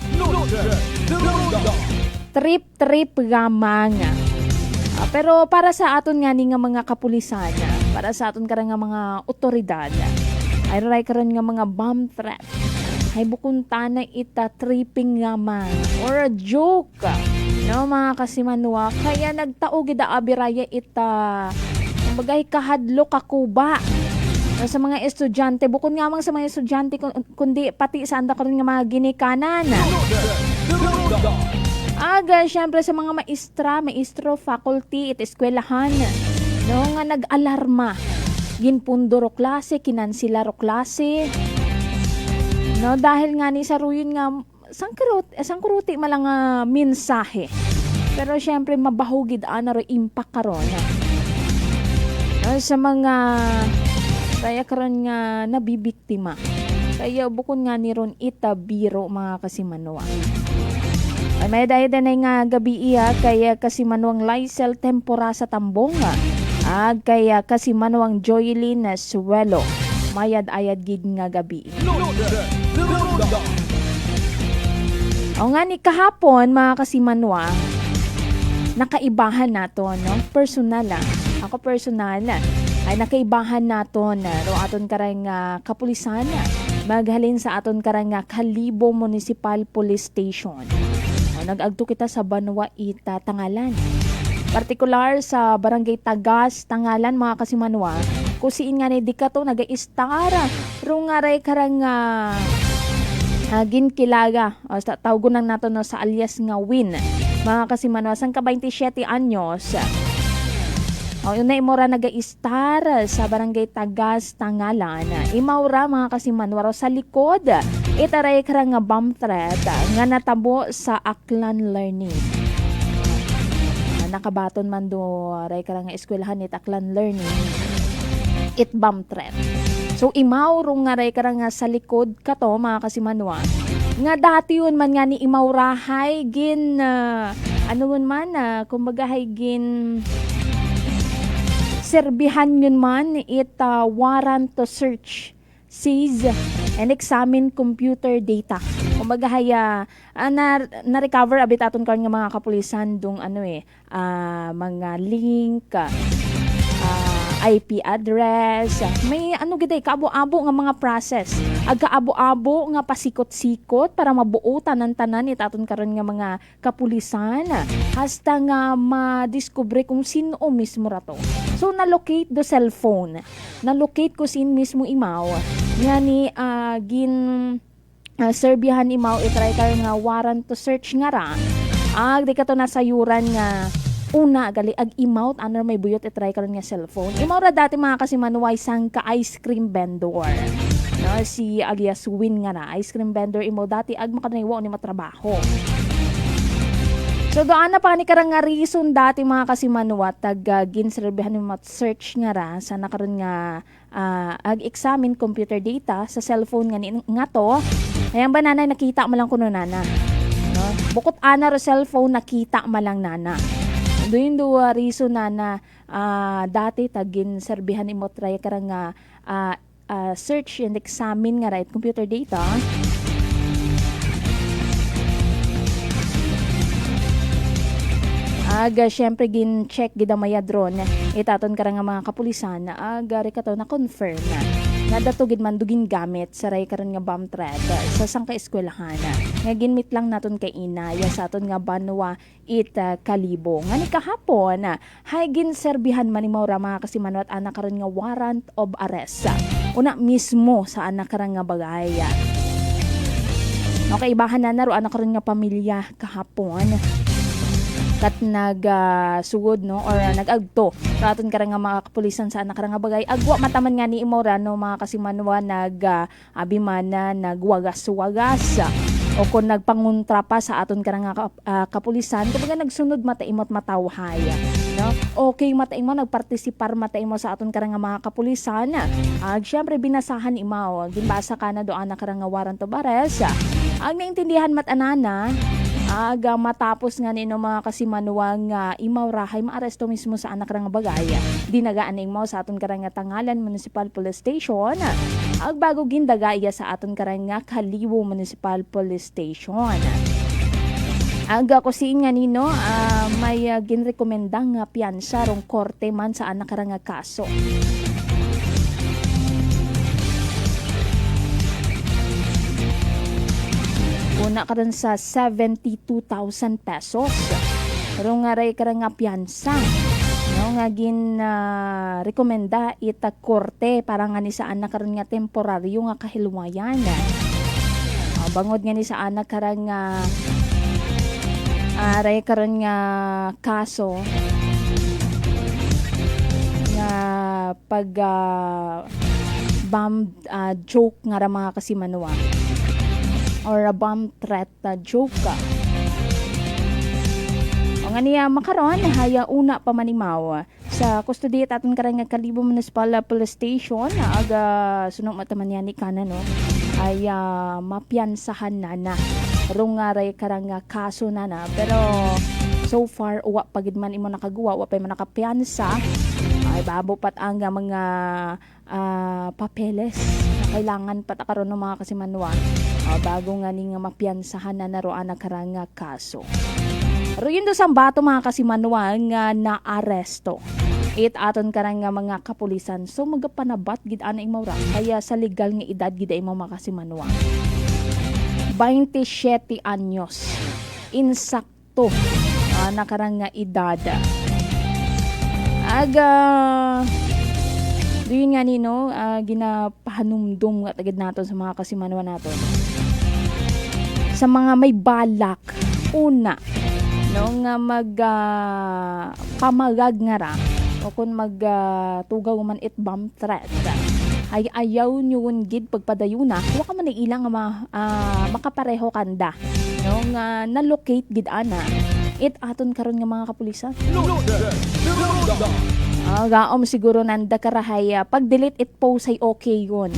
Trip gamang. Pero para sa aton nga ni nga mga kapulisan, para sa aton karang nga mga otoridad, ay ray karon nga mga bomb threat ay bukun tanay ita tripping nga man or a joke no mga kasimanwa kaya nagtao gid abiraya ita bagay kahadlo kakuba no, sa mga estudyante bukod nga mang sa mga estudyante kundi pati sa anda karon nga mga ginikanan aga syempre sa mga maestro, faculty, eskwelahan no nga nag-alarma ginpundo ro klase, kinansila ro klase. No, dahil nga ni saruyon nga sangkuruti malang mensahe. Pero syempre mabahugid ana ro impact karon. No, sa mga kaya karon nga nabibiktima. Kaya bukod nga ni ron itabiro mga kasimanwa. Ay may dahil nga gabi iya kaya kasimanwang Lysel Tempora sa Tambong. Kaya kasimanwang Joylyn Suelo mayad-ayad gid nga gabi. O nga ni kahapon mga kasimanwa nakaibahan naton no personal ako personal ay nakaibahan naton ro aton karang kapulisan maghalin sa aton karang Calibo Municipal Police Station. Nag-agto kita sa Banwa Ita Tangalan. Partikular sa Barangay Tagas, Tangalan, mga kasimanwa, kusiin nga ni di ka to nag-istara. Rung nga ray karang ginkilaga. Tawgunan nato no, sa alias nga Win. Mga kasimanwa, sang ka 27 anyos. Yun na imora nag-istar sa Barangay Tagas, Tangalan. Imaura mga kasimanwa sa likod. Itaray karang bomb threat nga natabo sa Aklan Learning. Nakabaton man do ray karang eskwelahan ni Aklan Learning it bomb threat. So imawrong nga ray karang sa likod kato mga kasimanwa nga dati yun man nga ni imawrahay ano man kumbaga haygin serbihan yun man warrant to search, seize, and examine computer data. Kumbaga na-recover abit aton karon nga mga kapulisan dung mga link, IP address, may kaabo-abo nga mga process. Agkaabo-abo nga pasikot-sikot para mabuotan ng tanan itaton karon nga mga kapulisan hasta nga madiskubre kung sino mismo rato. So na-locate the cellphone. Na-locate ko sin mismo imaw. Nga ni serbihan imaw itry karon nga warrant to search nga ra. Di ka to nasayuran nga una gali ag imount ano may buyot itry karon nga cellphone. Imaw ra dati mga kasimanuway sang ka ice cream vendor. No, si alias Win nga na ice cream vendor imaw dati ag makanaywa ni matrabaho. So doon na pa ni karang nga reason dati mga kasimanuwa tag ginserbihan ni search nga ra sa nakaron nga ag examine computer data sa cellphone nga to. Ayan ba nanay nakita mo lang kuno nana. No? Bukod ana ro cellphone nakita mo lang nana. Doon reason na dati tagin serbihan imo try karang nga search and examine nga right computer data. Syempre gin check gidamaya drone itaton karang nga mga kapulisan agari kato na confirm na datugid man dugin gamit sa ray karon nga bomb threat sa sangka eskwelahan nga ginmit lang naton kay ina ya sa aton nga Banwa Kalibo nga ni kahapon hay ginserbihan man imaw ra mga kasimanot anak karon nga warrant of arrest una mismo sa anak karon nga bagay. Okay, ibahan na ro anak karon nga pamilya kahapon kat nagsugod no or nag-agto raton karang nga mga kapulisan sa anak karang nga bagay agwa mataman nga ni imora no mga kasimanwa abimana nagwagas-wagas o kung nagpanguntra pa sa aton karang nga kapulisan kumbaga nagsunod mataimot matawhay no okay mataimo nagpartisipar mataimo sa aton karang nga mga kapulisan syempre binasahan imaw ginbasa kana do anak karang nga warrant of arrest naintindihan matanana matapos nga nino mga kasimanuwang imaw rahay maaresto mismo sa anak nga bagay dinagaan na imaw sa aton karang nga Tangalan Municipal Police Station agbago gindaga iya sa aton karang nga Kalibo Municipal Police Station. Aga ko siin nga nino may ginrekomendang nga piyansa rong korte man sa anak karang nga kaso. Una ka rin sa 72,000 pesos. Pero nga rin ka rin nga piyansa. No, nga rekomenda ita korte para nga ni sa anak ka rin nga temporaryo nga kahilwayan. Bangod nga ni sa anak ka rin nga rin ka rin nga kaso nga pag bomb joke nga rin mga kasimanuwa. Or a bomb threat joke o nga niya makaron haya una pa manimaw sa kustodiya aton karang nga Kalibo Municipal Police Station aga sunod mataman niya ni kana no ay mapiyansahan na rong nga ray karang nga kaso na pero so far uwa pagid man imo nakagawa wa pa man nakapiyansa ay babo pat ang mga papeles na kailangan patakaron ng mga kasimanwa bago nga ni nga mapiyansahan na naroan na karang nga kaso. Pero yun do sa bato mga kasimanwa nga na-aresto. It aton karang nga mga kapulisan so magapanabat gid ana imaw ra kaya sa legal nga edad gid imaw mga kasimanwa. 27 anyos. Insakto na karang nga edad. Doon nga nino, ginapahanumdum nga tagid natin sa mga kasimanwa natin. Sa mga may balak, una, no, nga pamagag nga ra, o kung tugaw man it bomb threat, ay ayaw nyo gid pagpadayuna, huwag ka man ilang makapareho kanda, no, nga na-locate gid ana, it aton karon nga mga kapulisan. Gaom siguro nanda karahay pag-delete it post ay okay yun.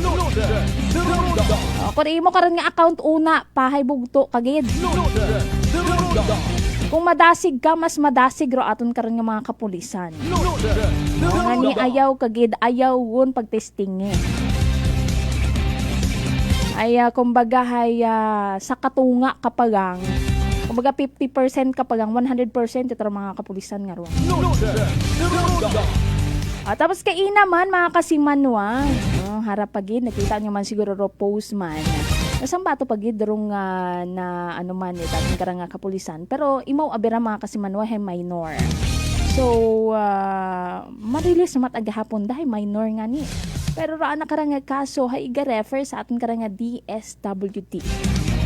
Kung imo karon nga account una pahay bugto kagid. Kung madasig ka, mas madasig ro aton karon nga mga kapulisan. Nga ni ayaw kagid ayaw won pagtesting ay kumbaga sa katunga kapagang kumbaga 50% kapagang 100% ito mga kapulisan nga ro. Tapos kay naman mga kasimanwa, harap pagid nakita nyo man siguro ro post man. Nasang bato pagid rong na ano man itatong karang nga kapulisan, pero imaw abira mga kasimanwa hay minor. So marilis mat agahapon dahil minor nga ni. Pero raan na karang nga kaso hay iga-refer sa aton karang nga DSWD.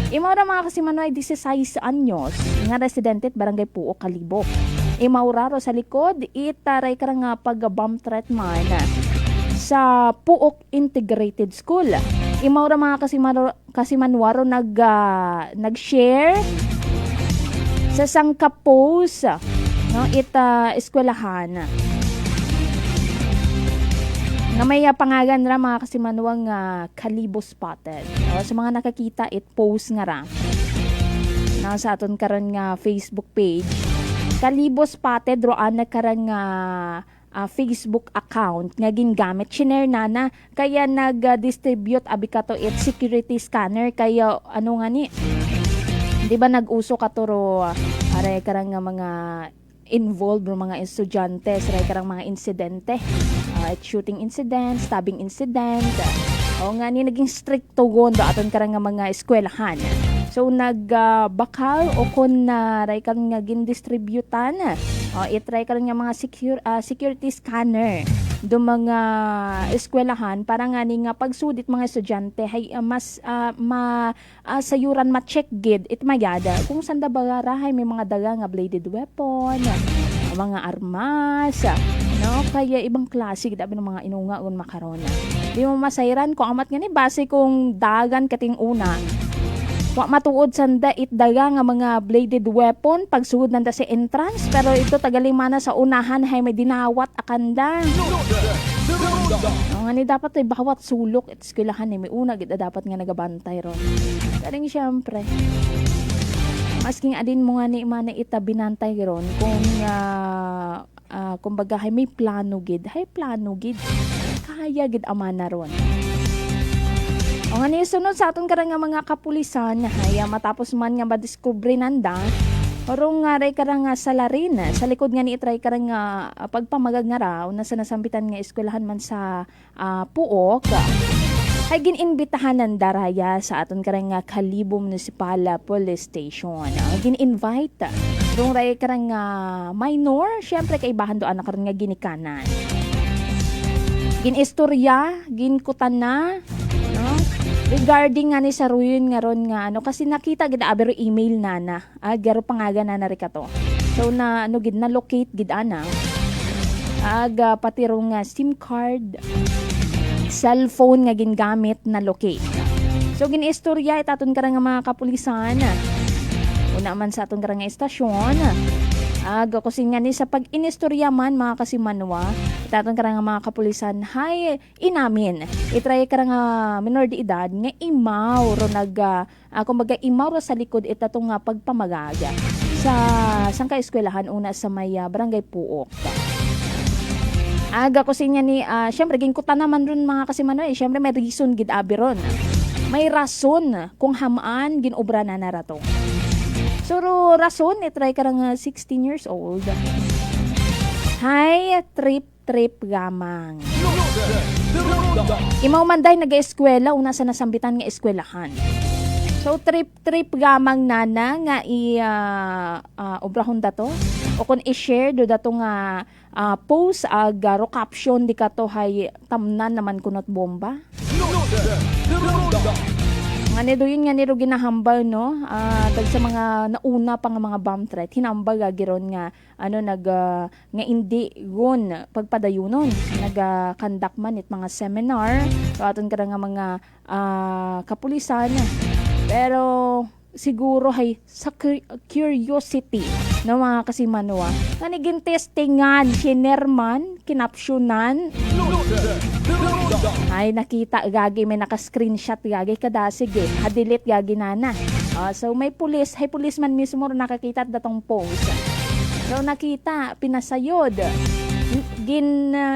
Imaw ra mga kasimanwa 16 anyos nga residente at barangay Puo, Kalibo. Imauraro sa likod, itaray ka nga pag-bomb threat man sa Puok Integrated School. Imaura mga kasimanwaro nag-share sa sangkapos no, eskwelahan. Nga may pangagan ra mga kasimanwang Kalibo Spotted. Sa mga nakakita, post nga ra. Sa aton karon nga Facebook page. Kalibo Spotted roan na karang Facebook account nga gingamit share na kaya nag-distribute abi kato security scanner kaya ano nga ni di ba nag-uso katuro are karang mga involved mga estudyante sa karang mga insidente shooting incident, stabbing incident o nga ni naging stricto gondo aton karang mga eskwelahan. So nagbakal o kun na ray kan nga gin-distributan itry karon nga mga security scanner do mga eskwelahan para nga ni nga pagsudit mga estudyante hay mas sayuran ma-check gid it mayada kung sanda bagarahay may mga daga nga bladed weapon, mga armas, no kaya ibang klase gid ng mga inunga kun makaron. Di mo masayran kung amat nga ni base kung dagan kating una. Wa matuod sanda itdaga nga mga bladed weapon pagsugod nanda sa entrance pero ito tagalimana sa unahan hay may dinawat akanda. Nga ni dapat ay bawat sulok at eskwelahan may una gid dapat nga nagabantay ron. Karing syempre. Masking adin mo nga ni imana itabinantay ron kung kumbaga hay may plano gid, kaya gid amana ron. O nga ni sunod sa aton karang mga kapulisan hay matapos man nga madiskubre nanda orong nga ray karang salarin sa likod nga ni itry karang pagpamagag nga raw na sa nasambitan nga eskwelahan man sa Puok ay gin-imbitahan ng daraya sa aton karang Kalibo Municipal Police Station. Gin-invite rong ray karang minor syempre kay bahan do anak karang ginikanan. Gin-istorya, ginkutan na no? Regarding nga ni sa ruyon nga ron nga kasi nakita gid aber email nana garo pangaga na ri kato. So na gid na locate gid ana pati rong SIM card cellphone nga gingamit na locate. So ginistorya itaton karang mga kapulisan una man sa aton karang estasyon kusin nga ni sa pag-inistorya man mga kasimanwa itaton karang mga kapulisan hay inamin itry karang minor de edad nga imaw ro kumbaga imaw ro sa likod itatong pagpamagaga sa sangka eskwelahan una sa may barangay Puok. Kusin nga ni syempre ginkutan naman ron mga kasimanwa syempre may reason gid abi ron. May rason kung hamaan ginobra na narato. So, rason, itry ka lang 16 years old. Hay, trip gamang. Imaw manday nag-eskwela, una sa nasambitan nga eskwelahan. So, trip gamang nana nga obrahon dato. O kung i-share do dato nga post garo caption di kato hay tamnan naman kunot bomba. Nga yun nga niro ginahambal no tag sa mga nauna pa nga mga bomb threat hinambal giron nga nga indi gon pagpadayunon nag-conduct man it mga seminar so aton ka nga mga kapulisan pero siguro hay sa curiosity no mga kasimanwa nga niging testingan sinerman kinapsyonan ay nakita gagi may naka-screenshot gagi kada sige hadilit gagi nana So may policeman mismo rin nakakita at datong post. So nakita, pinasayod,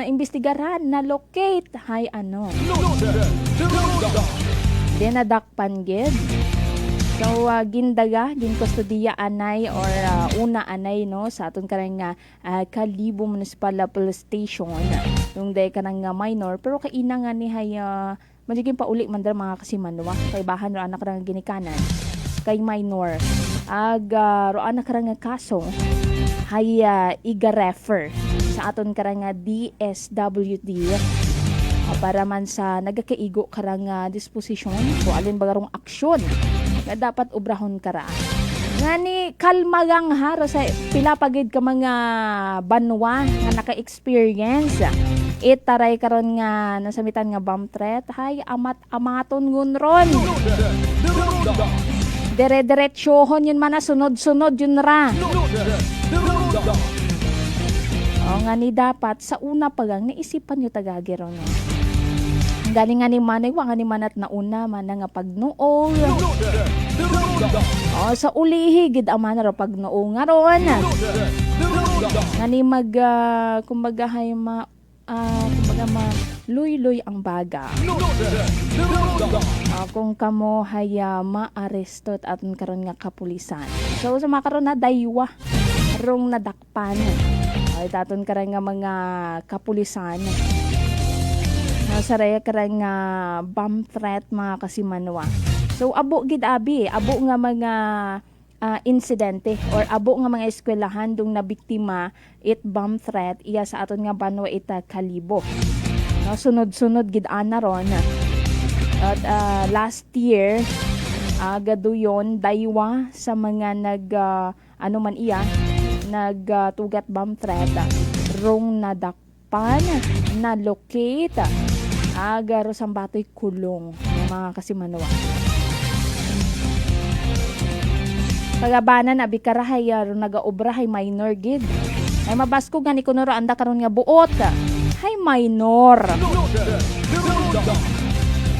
imbestigaran, na-locate, hay ano. Dinadakpan gid. So gindaga, ginkustudiya anay or una anay no sa aton karang Kalibo Municipal Police Station. Yung day kanang minor pero kaina nga ni hay magiging pauli man der mga kasimanwa kay bahan ro anak rang ginikanan kay minor ro anak rang kaso hay iga-refer sa aton karang DSWD para man sa nagakaigo karang disposition o alin bagarong aksyon na dapat obrahon kara nga ni kalmagang haro sa pilapagid ka mga banwa nga naka-experience itaray karon nga nasamitan nga bomb threat hay amaton ngunron dire-diretsohon yun man sunod-sunod yun ra o nga ni dapat sa una pagang naisipan nyo tagagiron galing nga ni manay wa nga ni manat na una man nga pagnuong sa ulihi gid amana ro pagnuong nga ron nga ni mag kumbaga hay kumbaga luy-luy ang baga kung kamo hay maarestot at karon nga kapulisan so sa makaron na daywa rong nadakpan ay daton karon nga mga kapulisan saraya karang bomb threat mga kasimanwa. So abo gid abi, abo nga mga insidente or abo nga mga eskwelahan dong nabiktima it bomb threat iya sa aton nga banwa ita Kalibo. No, sunod-sunod gid ana ron. At last year gaduyon daywa sa mga ano man iya nagtugat bomb threat rong nadakpan na locate agaro sambatoy kulong ng mga kasimanwa. Pagabanan abi karahay nagaobrahay minor gid. Ay mabasko gani kuno ro anda karon nga buot. Hay minor.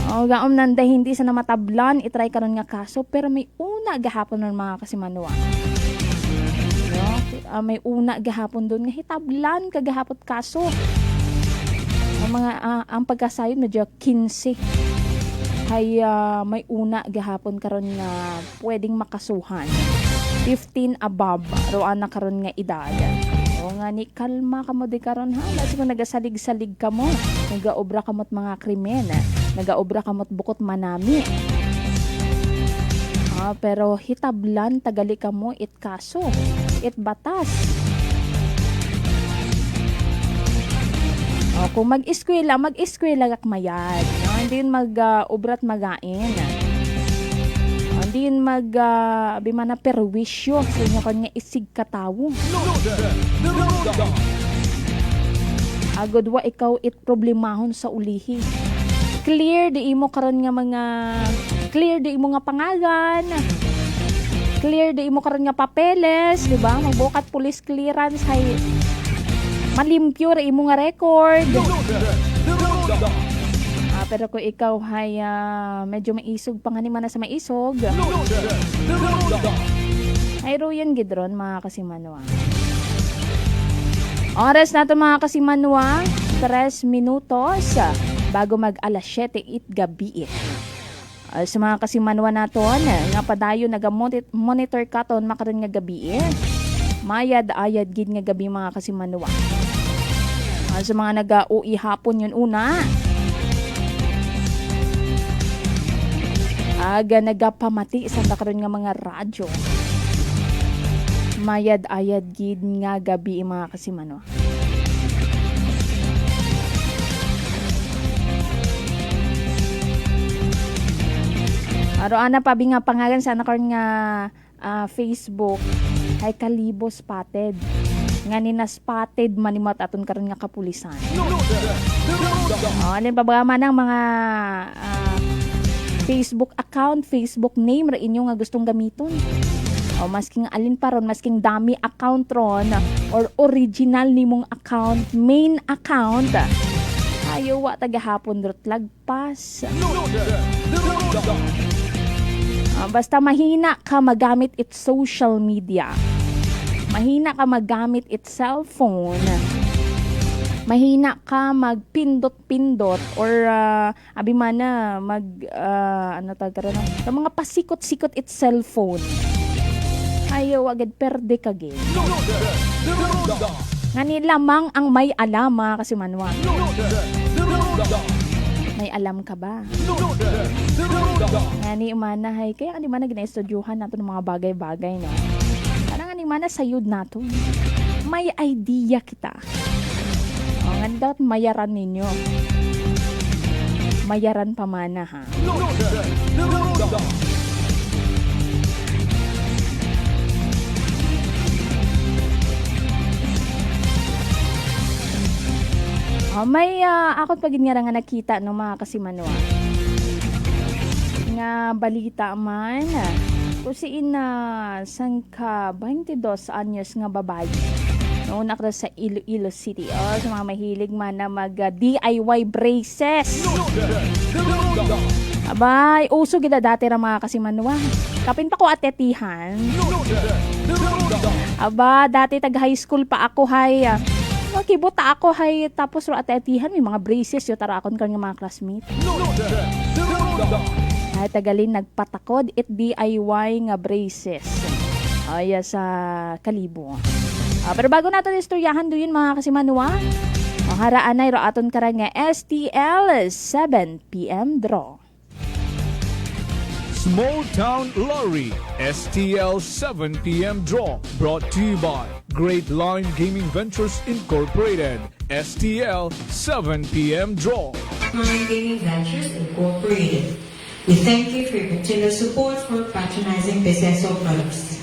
Gaom nanda hindi sa namatablan itry karon nga kaso pero may una gahapon ng mga kasimanwa. May una gahapon doon nga hitablan kagahapot kaso. Ang pagkasayod medyo 15 ay may una gahapon karon nga pwedeng makasuhan 15 above roan na karon nga edad o nga ni kalma kamo di karon ha basi mo nagasalig-salig kamo nagaobra kamot mga krimen nagaobra kamot bukot manami pero hitablan tagali kamo it kaso it batas. Kung mag-eskwela gak mayad. Hindi yun mag-obrat magain. Hindi yun bimana perwisyo sa inyo kanya isig katawo. Agad wa ikaw it problemahon sa ulihi. Clear di imo karon nga clear di imo nga pangalan. Clear di imo karon nga papeles, di ba? Magbukat police clearance hay malimpyo ra imo nga record. Pero kung ikaw hay medyo maisog panganiman na sa maisog. Ay royan gidron mga kasimanwa. Oras nato mga kasimanwa, 3 minutos bago mag alas 7 it gabi. Sa mga kasimanwa naton nga padayon naga-monitor katon makaron nga gabi. Mayad-ayad gid nga gabi mga kasimanwa. Sa mga nag-uwi hapon yun una. Aga nagapamati sa karon nga mga radyo. Mayad-ayad gid nga gabi mga kasimanwa. Aroana pa nga pangalan sa karon nga Facebook ay Kalibo spotted. Nga ni na spotted manimot aton karon nga kapulisan. Alin pa ba man ang mga Facebook account, Facebook name ra inyo nga gustong gamiton. Masking alin pa ron, masking dami account ron or original nimong account, main account. Ayaw wa tagahapon rot lagpas. Basta mahina ka magamit it social media. Mahina ka magamit it cellphone. Mahina ka magpindot-pindot or abimana ng mga pasikot-sikot it cellphone. Ayaw agad perde ka gin. Ngani lamang ang may alama kasi manwa. May alam ka ba? Ngani umanahay kaya ani man gina-estudyuhan nato ng mga bagay-bagay no. Parang ani man sayud nato. May idea kita. O nga dapat mayaran ninyo. Mayaran pa mana ha. May akot pag nga nakita no mga kasimanwa. Nga balita man kung sangka 22 anyos nga babae. Noon ako sa Iloilo City. Sa mga mahilig man na mag-DIY braces. Abay, uso gila dati ra mga kasimanwa. Kapin pa ko atetihan. Aba, dati tag-high school pa ako hay. Kibuta ako hay tapos ro atetihan may mga braces yo tara akon kan nga mga classmate. Ay tagalin nagpatakod it DIY nga braces. Ay sa Kalibo. Pero bago nato istoryahan do yun mga kasimanwa. Haraan ay ro aton karang nga STL 7 PM draw. Small Town Lottery STL 7 PM Draw brought to you by Great Line Gaming Ventures Incorporated. STL 7 PM Draw. Line Gaming Ventures Incorporated. We thank you for your continued support for patronizing Peseso products.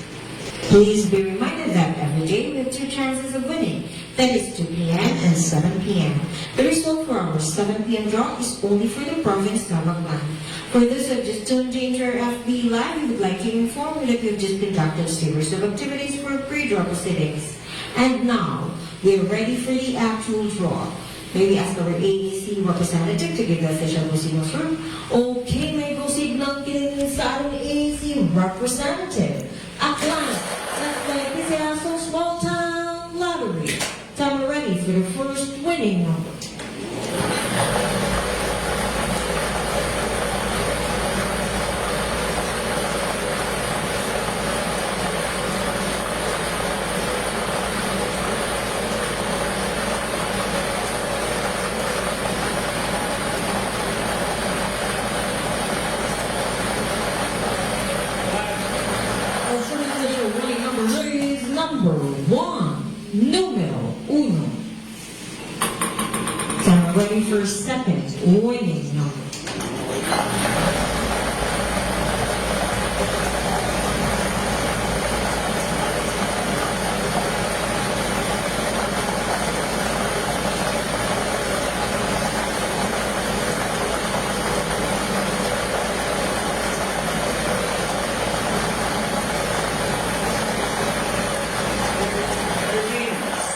Please be reminded that every day we have two chances of winning. That is 2 p.m. and 7 p.m. The result for our 7 p.m. draw is only for the province of Baclan. For those who have just tuned into our FB Live, we would like to inform you that we have just conducted a series of activities for pre-draw proceedings. And now, we are ready for the actual draw. May we ask our AEC representative to give the official signals through? Okay, may go signal killing sa ating AEC representative. Aklan, that's like Peseso Small Town Lottery. Time ready for the first winning number. Number 1, numero 1. Time ready for second winning number.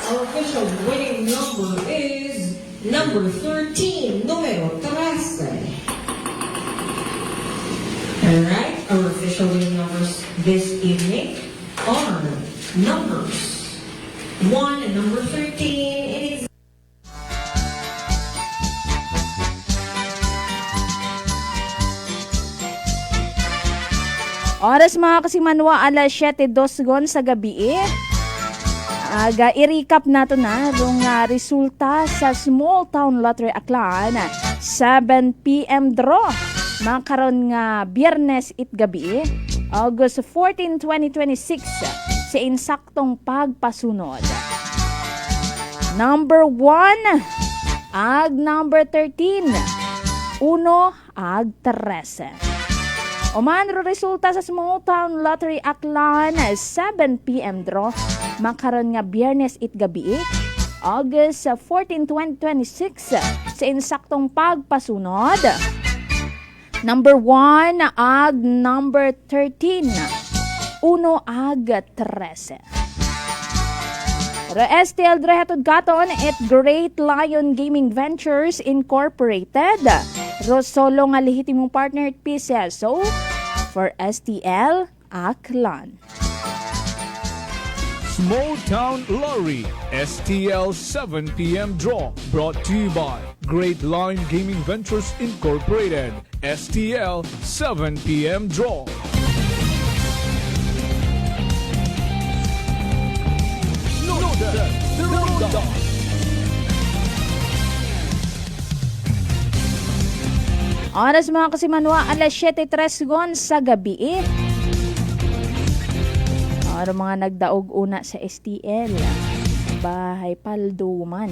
Our official winning number is number 13, numero 13. Alright, our official winning numbers this evening are numbers 1 and number 13. It is oras mga kasimanwa, alas 7:02 sa gabi i-recap nato na yung resulta sa Small Town Lottery Aklan 7 PM draw makaron nga Biyernes it gabi August 14, 2026 sa insaktong pagpasunod. Number 1 ag number 13 uno ag 13. Oman resulta sa Small Town Lottery Aklan 7 PM draw makaron nga Biyernes it gabi August 14, 2026 sa insaktong pagpasunod. Number 1 ag number 13 uno ag 13. STL Drehetod Katon at Great Lion Gaming Ventures Incorporated. Rosolo nga lehitimong partner at Peseso for STL Aklan. Small Town Lottery STL 7 p.m. draw brought to you by Great Line Gaming Ventures Incorporated. STL 7 p.m. draw. Oras mga kasimanwa, alas 7:03 sa gabi Ano mga nagdaog una sa STL, bahay palduman.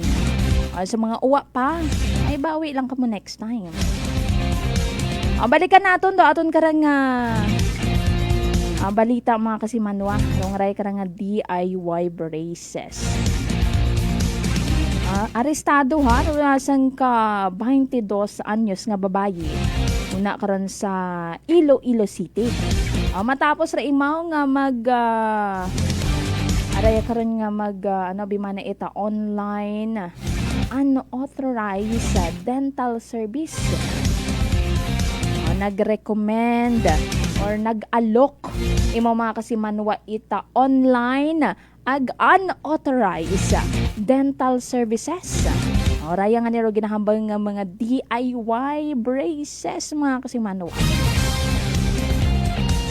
Sa mga uwa pa, ay bawi lang ka mo next time. Balikan natin do aton karang balita mga kasimanwa. Rongray karang DIY braces. Arestado sang ka 22 anyos nga babayi. Una karon sa Iloilo City. Matapos ra imaw nga araya karon nga bimana ita online unauthorized dental service. Nag-recommend or nag-alok imaw mga kasimanwa ita online unauthorized dental services. Raya nga niro ginahambang nga mga DIY braces mga kasimanwa.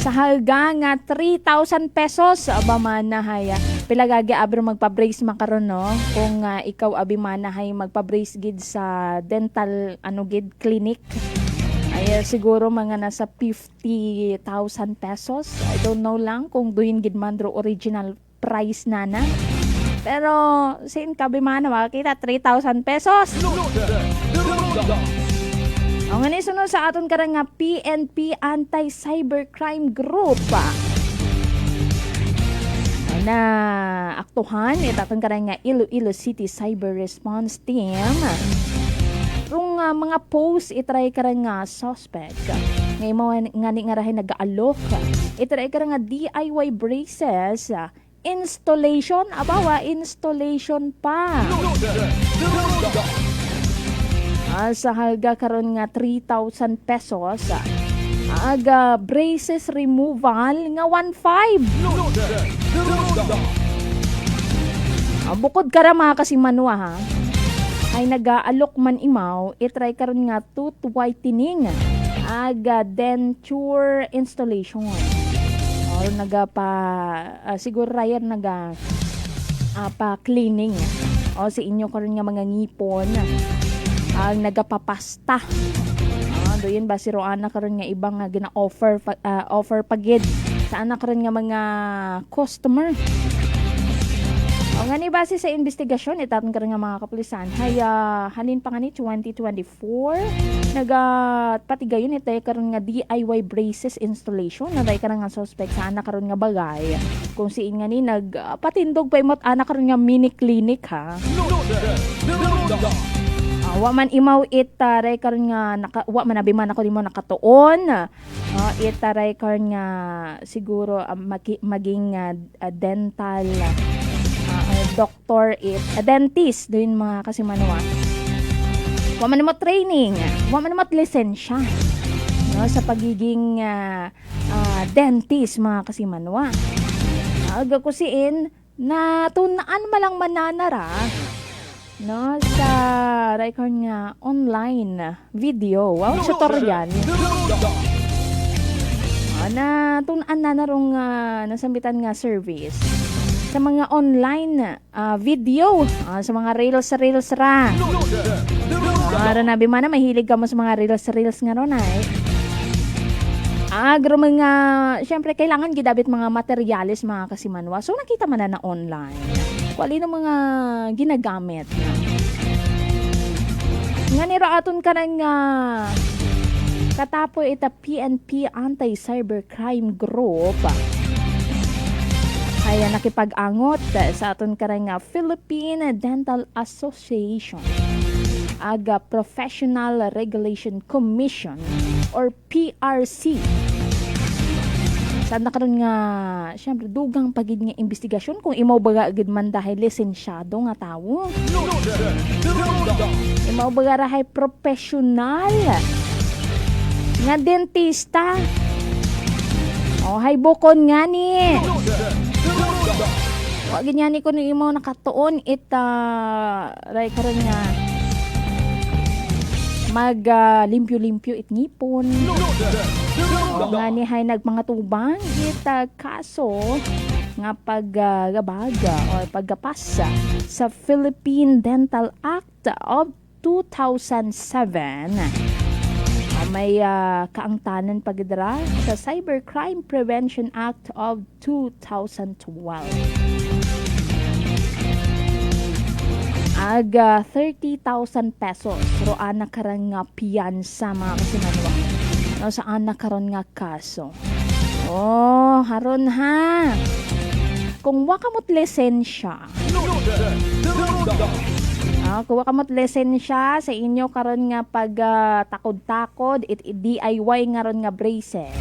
Sa halaga nga 3,000 pesos aba manahay pilagagi abro magpa-brace makaron no kung ikaw abi manahay magpa-brace gid sa dental gid clinic ay siguro mga nasa 50,000 pesos. I don't know lang kung duhin gid mandro original price nana. Pero sin kabi mana makita 3,000 pesos. Ang sunod sa aton karang nga PNP Anti-Cybercrime Group na aktuhan itaton karang nga Iloilo City Cyber Response Team. Rung mga post itry karang nga suspect ngay mo ngani nga rahay nag-aalok itry karang nga DIY braces installation installation pa. Sa halaga karon nga 3,000 pesos braces removal nga 1,500. Bukod kara mga kasimanwa ay nag-aalok man imaw itry karon nga tooth whitening denture installation or siguro rayan pa cleaning o si inyo karon nga mga ngipon ang nagapapasta. Doon ba si Roana karon nga ibang nga gina-offer offer pagid sa anak karon nga mga customer. O nga ni base sa investigasyon itaton karon nga mga kapulisan hay halin pa nga ni 2024 patigayon itay karon nga DIY braces installation naday karon nga suspect sa anak karon nga bagay kung siin nga ni nagpatindog pa imot anak karon nga mini clinic ha. Wa man imaw itaray karon nga wa man abiman ako dimo nakatuon. Itaray karon nga siguro maging dental doctor dentist din mga kasimanwa. Wa man mo training, wa man mo lisensya no sa pagiging dentist mga kasimanwa. Aga ko siin na tunaan malang mananara no sa record nga online video tutorial na tunan na narong nasambitan nga service sa mga online video sa mga reels ra na bimana mahilig ka mo sa mga reels nga ron agro mga syempre kailangan gidabit mga materyales mga kasimanwa so nakita man na online wali ng mga ginagamit nga niro aton ka ng katapo ita PNP Anti-Cybercrime Group ay nakipag-angot sa aton ka ng Philippine Dental Association aga Professional Regulation Commission or PRC saan na karon nga syempre dugang pagid nga investigasyon kung imaw baga agad man dahil lisensyado nga tawo imaw baga rahay professional nga dentista Hay bukon nga ni. Wag ganyan ni ko ni imo nakatuon ray karon nga mag limpyo-limpyo it ngipon. Nga ni hay nagmanga tubang kaso nga paggabaga o pagkapasa sa Philippine Dental Act of 2007. May kaangtanan pagdara sa Cybercrime Prevention Act of 2012. Aga 30,000 pesos roan na karon nga piyansa mga kasimanwa. No, saan na karon nga kaso? Haron ha. Kung wa kamot lisensya. Kung wa kamot lisensya sa inyo karon nga pag takod-takod DIY nga ron nga braces.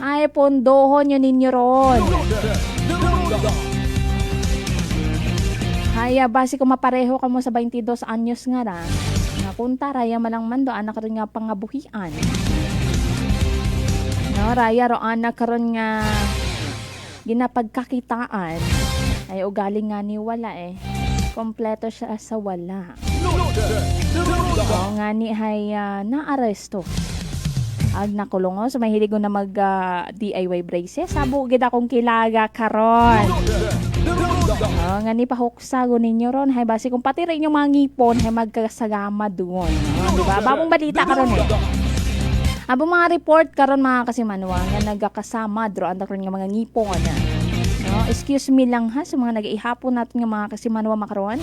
Ay pondohon yun ninyo ron. Haya base kung mapareho ka mo sa 22 anyos nga ra. Nga kunta raya malang mando anak ron nga pangabuhian. No, raya ro anak karon nga ginapagkakitaan ay ugaling nga ni wala kompleto siya sa wala. Nga ni hay naaresto. Ag nakulong so mahilig na mag DIY braces. Sabo gid akong kilaga karon. Nga ni pahuksago ninyo ron hay base kung pati rin yung mga ngipon hay magkasagama doon. Diba? Babong balita karon Abong mga report karon mga kasimanwa nga nagakasama dro andak ron nga mga ngipon No, excuse me lang ha sa mga nag-ihapon natin nga mga kasimanwa makaroon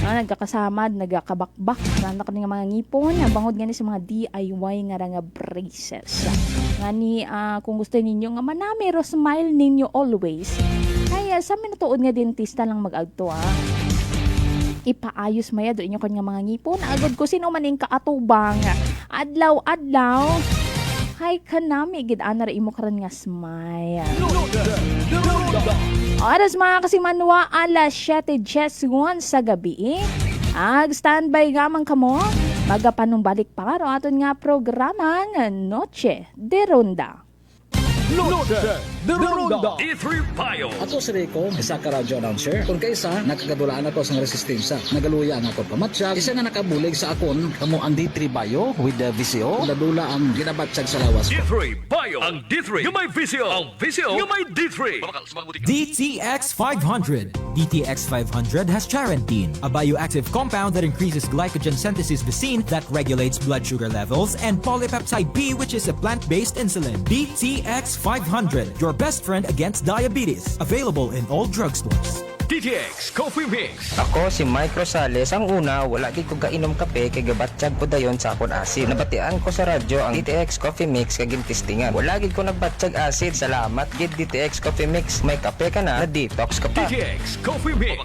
nagkakasama, nagkakabakbak andak ron nga mga ngipon bangod nga ni sa mga DIY nga braces. Nga ni kung gusto ninyo nga manami ro smile ninyo always. Kaya sa minutuod nga dentista lang mag-agto ipaayos maya do inyo kanya mga ngipon. Agad ko sino maning kaatubang adlaw-adlaw hay kanami gid anar imo karon nga smile. Oras mga kasimanwa alas 7:01 sa gabi. Standby gamang kamo. Magapanumbalik pa karo aton nga programa nga Noche de Ronda. D3 Payo. Ato si Rico, isa ka radyo announcer. Kung kaysa, nakagadulaan ako sa resistensya. Nagaluya ang ako pamatsyag. Isa nga nakabulig sa akon, kamo ang D3 Payo with the VCO. Ladula ang ginabatsyag sa lawas. D3 Payo. Ang D3 yung may VCO. Ang VCO yung may D3. DTX 500. DTX 500 has charantine, a bioactive compound that increases glycogen synthesis Vicine that regulates blood sugar levels, and polypeptide B, which is a plant-based insulin. DTX 500, your best friend against diabetes. Available in all drugstores. DTX Coffee Mix. Ako si Mike Rosales. Ang una, wala gid ko kainom kape kay gabatsyag po dayon sa akon asid. Nabatian ko sa radyo ang DTX Coffee Mix kay gintistingan. Wala gid ko nagbatsyag asid. Salamat gid DTX Coffee Mix. May kape ka na detox ka pa. DTX Coffee Mix.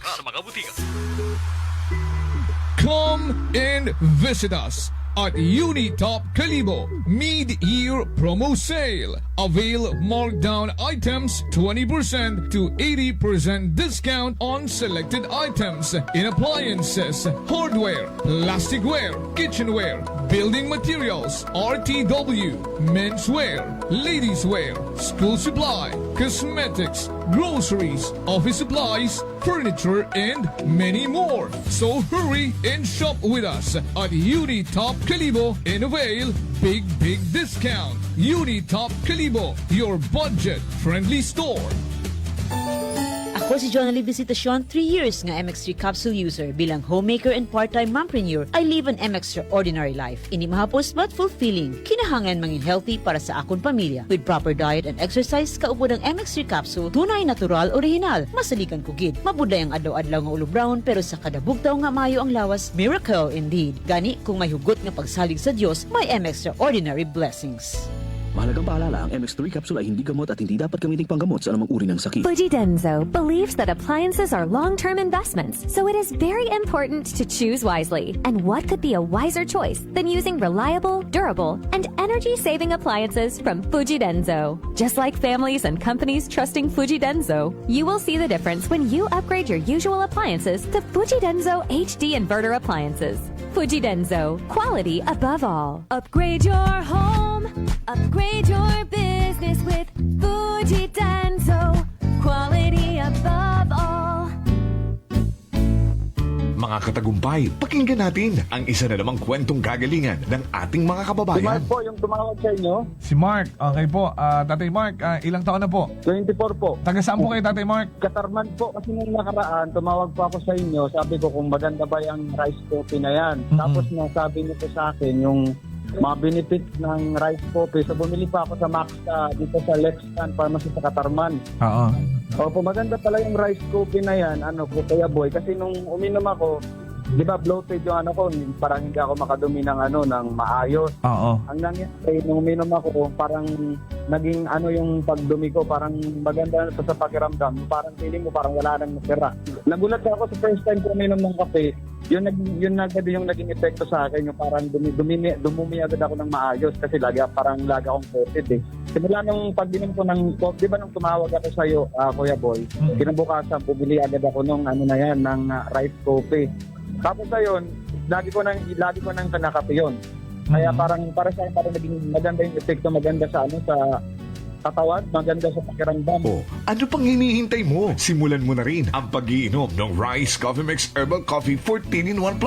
Come and visit us at Unitop Kalibo Mid-Year Promo Sale. Avail markdown items 20% to 80% discount on selected items in appliances, hardware, plasticware, kitchenware, building materials, RTW, menswear, ladieswear, school supply, cosmetics, groceries, office supplies, furniture, and many more. So hurry and shop with us at Unitop Kalibo and avail big discount. Unitop Kalibo, your budget-friendly store. Ako si Jonali Visitacion, 3 years nga MX3 capsule user. Bilang homemaker and part-time mompreneur, I live an extraordinary life. Ini mahapos but fulfilling. Kinahangan mangin healthy para sa akon pamilya. With proper diet and exercise, kaupod ang MX3 capsule, tunay natural, original. Masalikan ko gid. Mabuday ang adlaw-adlaw nga ulo brown, pero sa kada bugtaw nga mayo ang lawas, miracle indeed. Gani, kung may hugot nga pagsalig sa Dios, may extraordinary blessings. Mahalagang paalala, ang MX3 capsule ay hindi gamot at hindi dapat gamiting panggamot sa anumang uri ng sakit. Fujidenzo believes that appliances are long-term investments, so it is very important to choose wisely. And what could be a wiser choice than using reliable, durable, and energy-saving appliances from Fujidenzo? Just like families and companies trusting Fujidenzo, you will see the difference when you upgrade your usual appliances to Fujidenzo HD inverter appliances. Fujidenzo, quality above all. Upgrade your home, upgrade your business with Fujidenzo, quality above all. Mga katagumpay, pakinggan natin ang isa na namang kwentong kagalingan ng ating mga kababayan. Si Mark po yung tumawag sa inyo. Si Mark, okay po. Tatay Mark, ilang taon na po? 24 po. Taga saan po kayo, Tatay Mark? Katarman po. Kasi nung nakaraan, tumawag po ako sa inyo. Sabi ko kung maganda ba yung rice coffee na yan. Tapos nasabi niyo po sa akin yung mga benefits ng rice coffee. So bumili pa ako sa Max dito sa Lexan Pharmacy sa Katarman. Oo. Opo, maganda pala yung rice coffee na yan, po, Kuya Boy. Kasi nung uminom ako, di ba bloated yung ko, parang hindi ako makadumi ng maayos. Oo. Ang nangyari, nung uminom ako, parang naging yung pagdumi ko, parang maganda sa pakiramdam. Parang feeling mo, parang wala nang natira. Nagulat ako sa first time ko uminom ng kape, yun agad yung naging epekto sa akin, yung parang dumumi agad ako ng maayos kasi lagi akong COVID eh. Simula nung pag-inom ko ng coffee, di ba nung tumawag ako sa iyo, Kuya Boy, kinabukasan, bumili agad ako ng ng rice coffee. Tapos ayun, lagi ko nang kanakape yun. Kaya para sa akin, parang naging maganda yung epekto, maganda sa katawan, maganda sa pakiramdam. Ano pang hinihintay mo? Simulan mo na rin ang pag-iinom ng Rice Coffee Mix Herbal Coffee 14 in 1+1.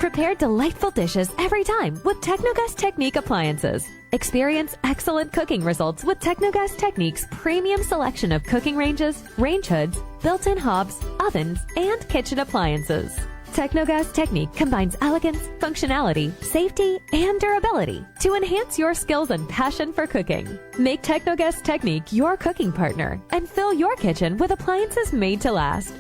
Prepare delightful dishes every time with Technogas Technique appliances. Experience excellent cooking results with Technogas Technique's premium selection of cooking ranges, range hoods, built-in hobs, ovens, and kitchen appliances. Technogas Technique combines elegance, functionality, safety, and durability to enhance your skills and passion for cooking. Make Technogas Technique your cooking partner and fill your kitchen with appliances made to last.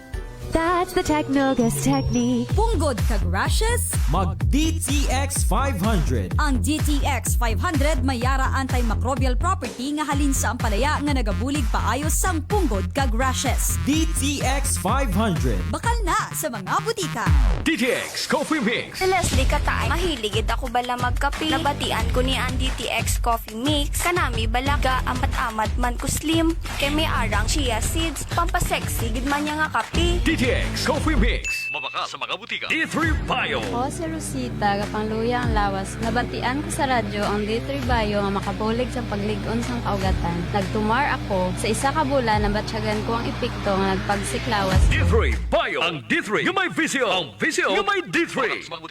That's the Technogas Technique. Punggod kag rashes? Mag DTX 500. Ang DTX 500 may yara antimicrobial property nga halin sa ampalaya nga nagabulig paayos sang punggod kag rashes. DTX 500. Bakal na sa mga butika. DTX Coffee Mix. Si Leslie Katay, mahiligid ako bala magkape. Nabatian ko ni ang DTX Coffee Mix. Kanami balaga amat-amat man ko slim. Kay may arang chia seeds. Pampasexy gid man niya nga kape. DTX Coffee Mix. Mabaka sa mga butika. D3 Bio. Ako si Rosita, kapangluya ang lawas. Nabatian ko sa radyo ang D3 Bio nga makabulig sa pagligon sang kaugatan. Nagtumar ako sa isa ka bulan, nabatsyagan ko ang epekto nga nagpagsiklawas. D3 Bio. Ang D3 yung may visyo. Ang visyo yung may D3.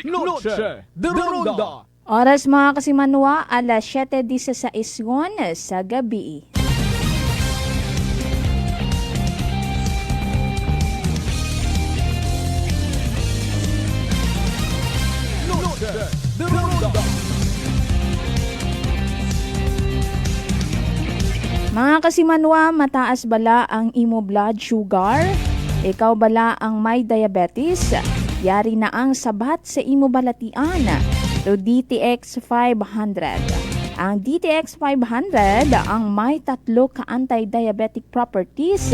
Noche de Ronda. Oras mga kasimanwa, alas 7:16 sa gabi. Mga kasimanwa, mataas bala ang imo blood sugar? Ikaw bala ang may diabetes? Yari na ang sabat sa imo balatian. So DTX 500. Ang DTX 500 ang may 3 ka anti-diabetic properties.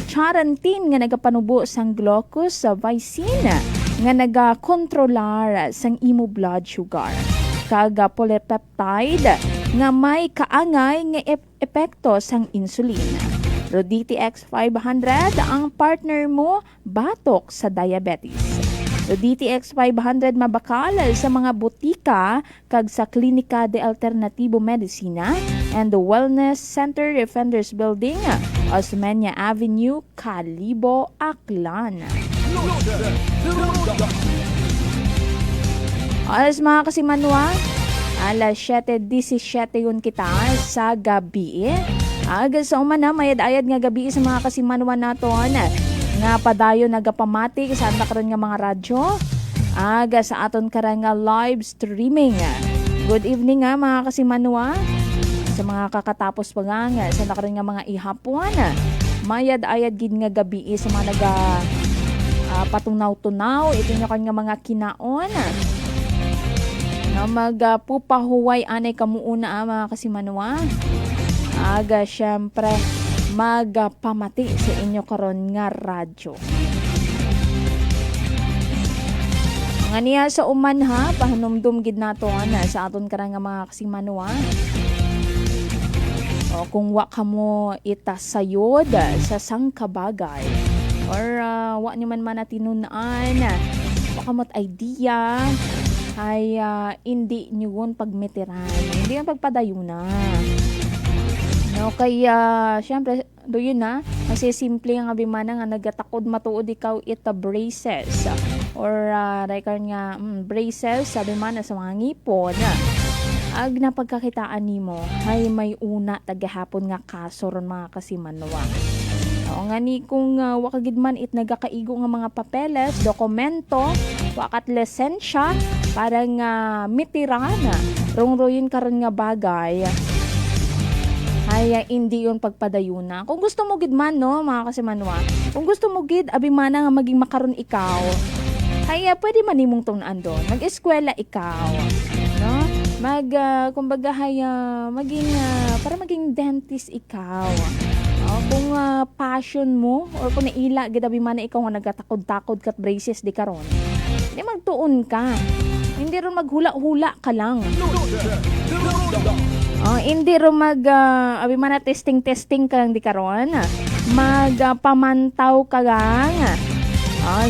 Charantin nga nagapanubo sang glucose sa vicine nga nagakontrolar sang imo blood sugar. Kaga polypeptide nga may kaangay nga epekto sang insulin. Pero DTX 500 ang partner mo batok sa diabetes. So DTX 500 mabakal sa mga butika kag sa Klinika de Alternativo Medicina and the Wellness Center Defenders Building, Osmeña Avenue, Calibo, Aklan. Alas mga kasimanwa, alas 7:17 yun kita sa gabi. Aga sa umana, mayad-ayad nga gabi sa mga kasimanwa naton. Nga padayo nagapamati sa karon nga mga radyo. Aga sa aton karang nga live streaming. Good evening nga mga kasimanwa. Sa mga kakatapos pa nga sa karon nga mga ihapon. Mayad-ayad gid nga gabi sa mga naga patunaw-tunaw. Ito nyo kanya mga kinaon. Na magpupahuway anay kamuuna mga kasimanwa. Aga syempre magpamati sa inyo karon nga radyo. Nga niya sa uman ha, pahanumdum gid nato sa aton karang nga mga kasimanwa. O kung wa ka mo itasayod sa sangkabagay or wa ni man manatinunaan wakamot idea ay hindi nyo yun pagmitiran. Hindi yun pagpadayunan. No, kaya syempre do yun na kasi simple ang abimana nga nagatakod matuod ikaw ita braces or record nga braces sabi man sa mga ngipon ag napagkakitaan nimo ay may una tagahapon nga kaso ron mga kasimanwa. O nga ni kung wakagid man it nagakaigo nga mga papeles, dokumento, wakat lisensya para nga mitirana rongroyin karon nga bagay ay hindi yun pagpadayuna. Kung gusto mo gid man no mga kasimanwa, kung gusto mo gid abimana nga maging makaron ikaw ay pwede man nimong tunan doon. Mag-eskwela ikaw, no? Kumbaga maging para maging dentist ikaw. Kung passion mo or kung naila gid abimana ikaw nga nagatakod-takod kat braces di karon. Hindi magtuon ka. Hindi ron maghula-hula ka lang. Hindi ron abimana testing ka lang di karon. Magpamantaw ka lang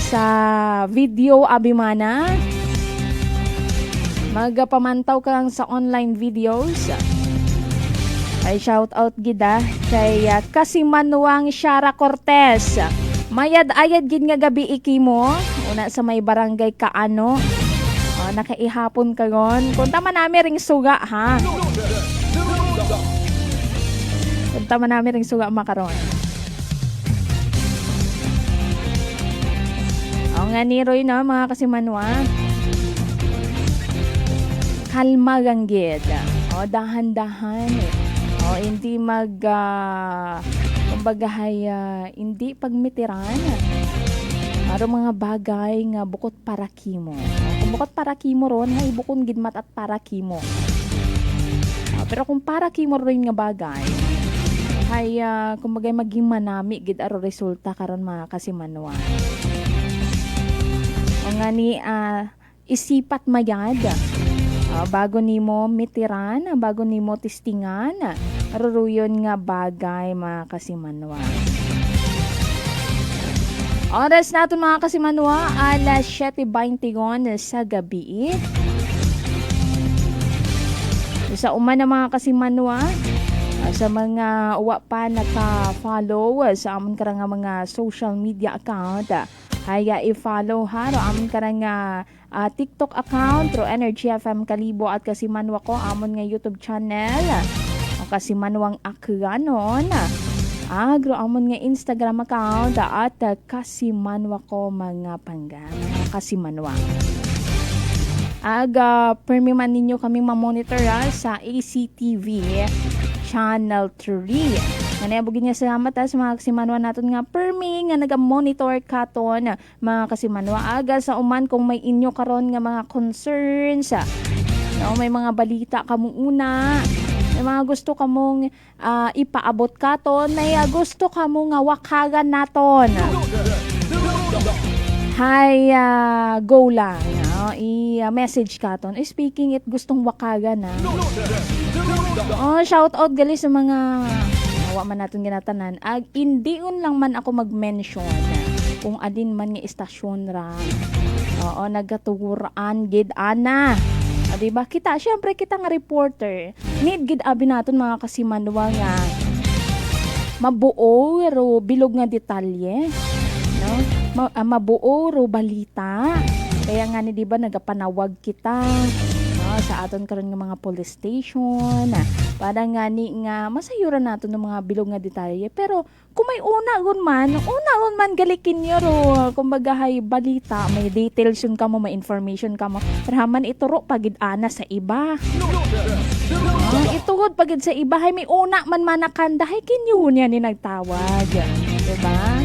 sa video abimana. Magpamantaw ka lang sa online videos. Ay shout out gida kay Kasimanwang Shara Cortez. Mayad-ayad gid nga gabi iki mo. Una sa may barangay Kaano. Nakaihapon ka ron. Punta man namin ring suga ha. Punta man namin ring suga makaron. Nga ni Roy na mga Kasimanwa. Kalma gang gid. Dahan-dahan hindi kumbaga hindi pagmitiran. Aro mga bagay nga bukod para kimo. Kung bukod para kimo ron, ay bukod gidmat at para kimo. Pero kung para kimo ron nga bagay, ay kumbaga maging manami gid aro resulta karon mga Kasimanwa. O nga ni isipat mayad. Bago nimo mitiran, bago nimo testingan, aruruyon nga bagay mga Kasimanwa. Oras natin mga Kasimanwa, alas 7:21 sa gabi. Sa uman na mga Kasimanwa, sa mga uwa pa naka-follow sa amon karang mga social media account, haya i-follow ha, amon karang TikTok account, True Energy FM Kalibo at Kasimanwa ko, amon nga YouTube channel, Kasimanwang Akranon, agro amon nga Instagram account, at Kasimanwa ko mga panggan, Kasimanwa. Permiman ninyo kami mamonitor sa ACTV Channel 3. Nanayabugin niya salamat sa mga Kasimanwa natin nga permi nga naga-monitor katon mga Kasimanwa. Aga sa uman kung may inyo karon nga mga concerns, may mga balita kamo una, may mga gusto kamong ipaabot katon, may gusto kamo nga wakagan naton. Hi, go lang. I-message katon. Speaking it gustong wakagan na. Shout out gali sa mga awa man natin ginatanan. Hindi lang man ako mag-mention kung adin man nga istasyon ra. Nagatuguran gid ana. Diba? Syempre kita nga reporter. Need gid abi naton mga Kasimanwa nga mabuo ro bilog nga detalye. No? Mabuo ro balita. Kaya nga ni diba nagapanawag kita sa aton karon nga mga police station para nga ni nga masayuran nato ng mga bilog nga detalye. Pero kung may una man galikin nyo ro kumbaga hay balita, may details yun kamo, may information kamo, raman ituro pagid ana sa iba. Ituhod pagid sa iba, hay may una man manakanda, hay kinyo niya ni nagtawag, diba?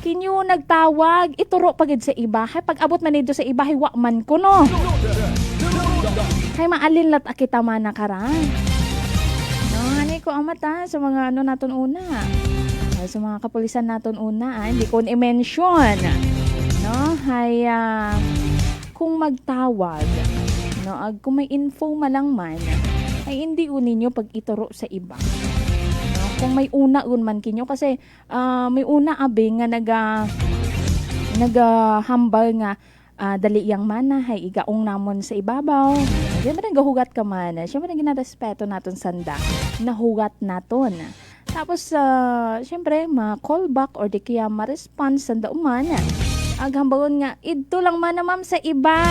Kinyo nagtawag, ituro pagid sa iba, hay pag abot man nito sa iba, hay wakman ko no. Hay maalin lat akita man nakaran. Ani ko amata sa mga naton una. Sa mga kapulisan naton una, hindi ko i-mention. No, hay kung magtawag, no, kung may info malang man, ay hindi unin nyo pag ituro sa iba. No, kung may una man kinyo kasi may una abi nga nagahambal nga dali yang mana hay igaong namon sa ibabaw. Siyempre nagahugat ka man. Siyempre ginarespeto naton sanda. Nahugat naton. Tapos siyempre ma-call back or di kaya ma-response sanda uman. Aghambagon nga idto lang man ma'am sa iba.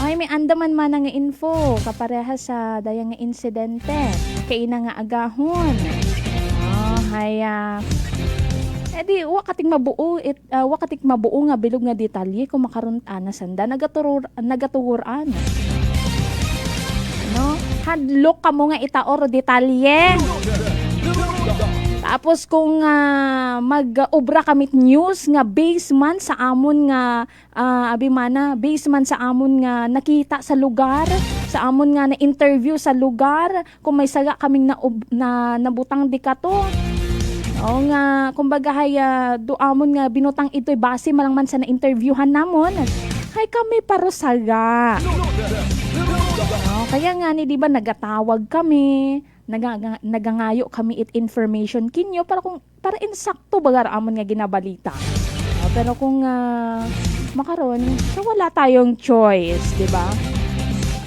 Ay may andaman man nga info kapareha sa dayang nga insidente. Kaina nga agahon. Edi wakating mabuo nga bilog nga detalye kung makaron ana sanda nagatururan. No? Hadlok ka mo nga itaor detalye. Tapos kung mag-obra kamit news nga base man sa amon nga base man sa amon nga nakita sa lugar, sa amon nga na interview sa lugar, kung may saga kaming na nabutang di ka to. O nga kumbaga hay do amon nga binutang ito'y base malang man sa na interviewhan namon. Hay kami parusaga. Kaya nga ni di ba nagatawag kami. Nagangayo kami information kinyo para insakto bagar amon nga ginabalita. Pero kung makaron, so wala tayong choice, di ba?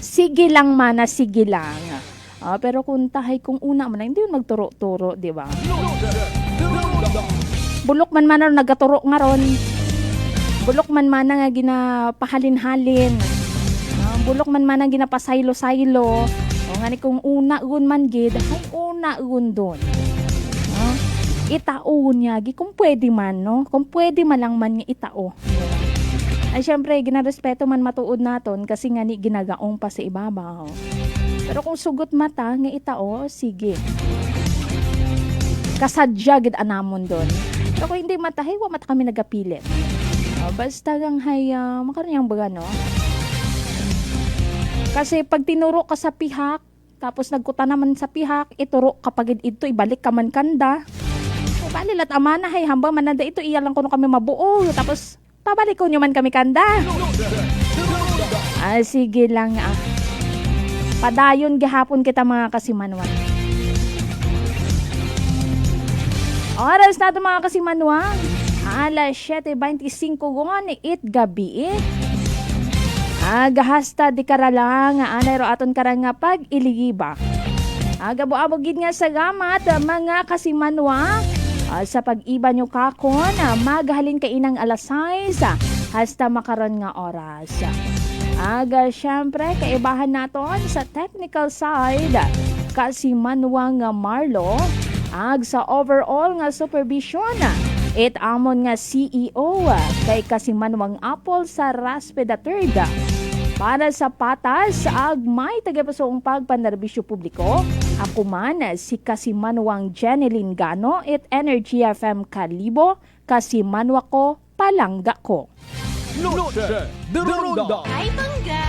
Sige lang mana, sige lang. Pero kung tahay kung una man, hindi yun magturo-turo, di ba? Bulok man man nagaturo nga ron. Bulok man man nga ginapahalin-halin. Bulok man man nga ginapasaylo-saylo. O nga ni kung una gun man gid, ay una gun doon. Itao niya, kung pwede man, no? Kung pwede man lang man nga itao. Ay syempre, ginarespeto man matuod naton kasi nga ni ginagaong pa sa ibabaw. Pero kung sugot mata nga itao, sige. Kasadya gid anamon doon. Pero kung hindi matahay, wa mata kami nagapilit. Basta gang hay, makaranyang baga, no? Kasi pag tinuro ka sa pihak, tapos nagkuta naman sa pihak, ituro kapag ito, ibalik ka man kanda. O balilat amana, hay, hambang mananda ito, iyalang ko kami mabuo. Tapos, pabalik ko nyo man kami kanda. Sige lang. Padayon gihapon kita mga kasimanwan. Oras na ito mga kasimanwan. Alas 7:25 gon, 8 gabi gahasta di karalang anay ro aton karang nga pag iligiba. Gabo-abo gid nga salamat mga kasimanwa sa pag-iba nyo kakon. Maghalin ka inang alas 6 hasta makaron nga oras. Syempre kaibahan naton sa technical side kasimanwa nga Marlo sa overall nga supervision. It amon nga CEO kay kasimanwang Apple sa Raspeda III. Para sa patas, may tagapasoong pagpanerbisyo publiko. Ako man si kasimanwang Jeneline Gano at Energy FM Kalibo, kasimanwa ko, palangga ko. Noche de Ronda. Ay, bangga!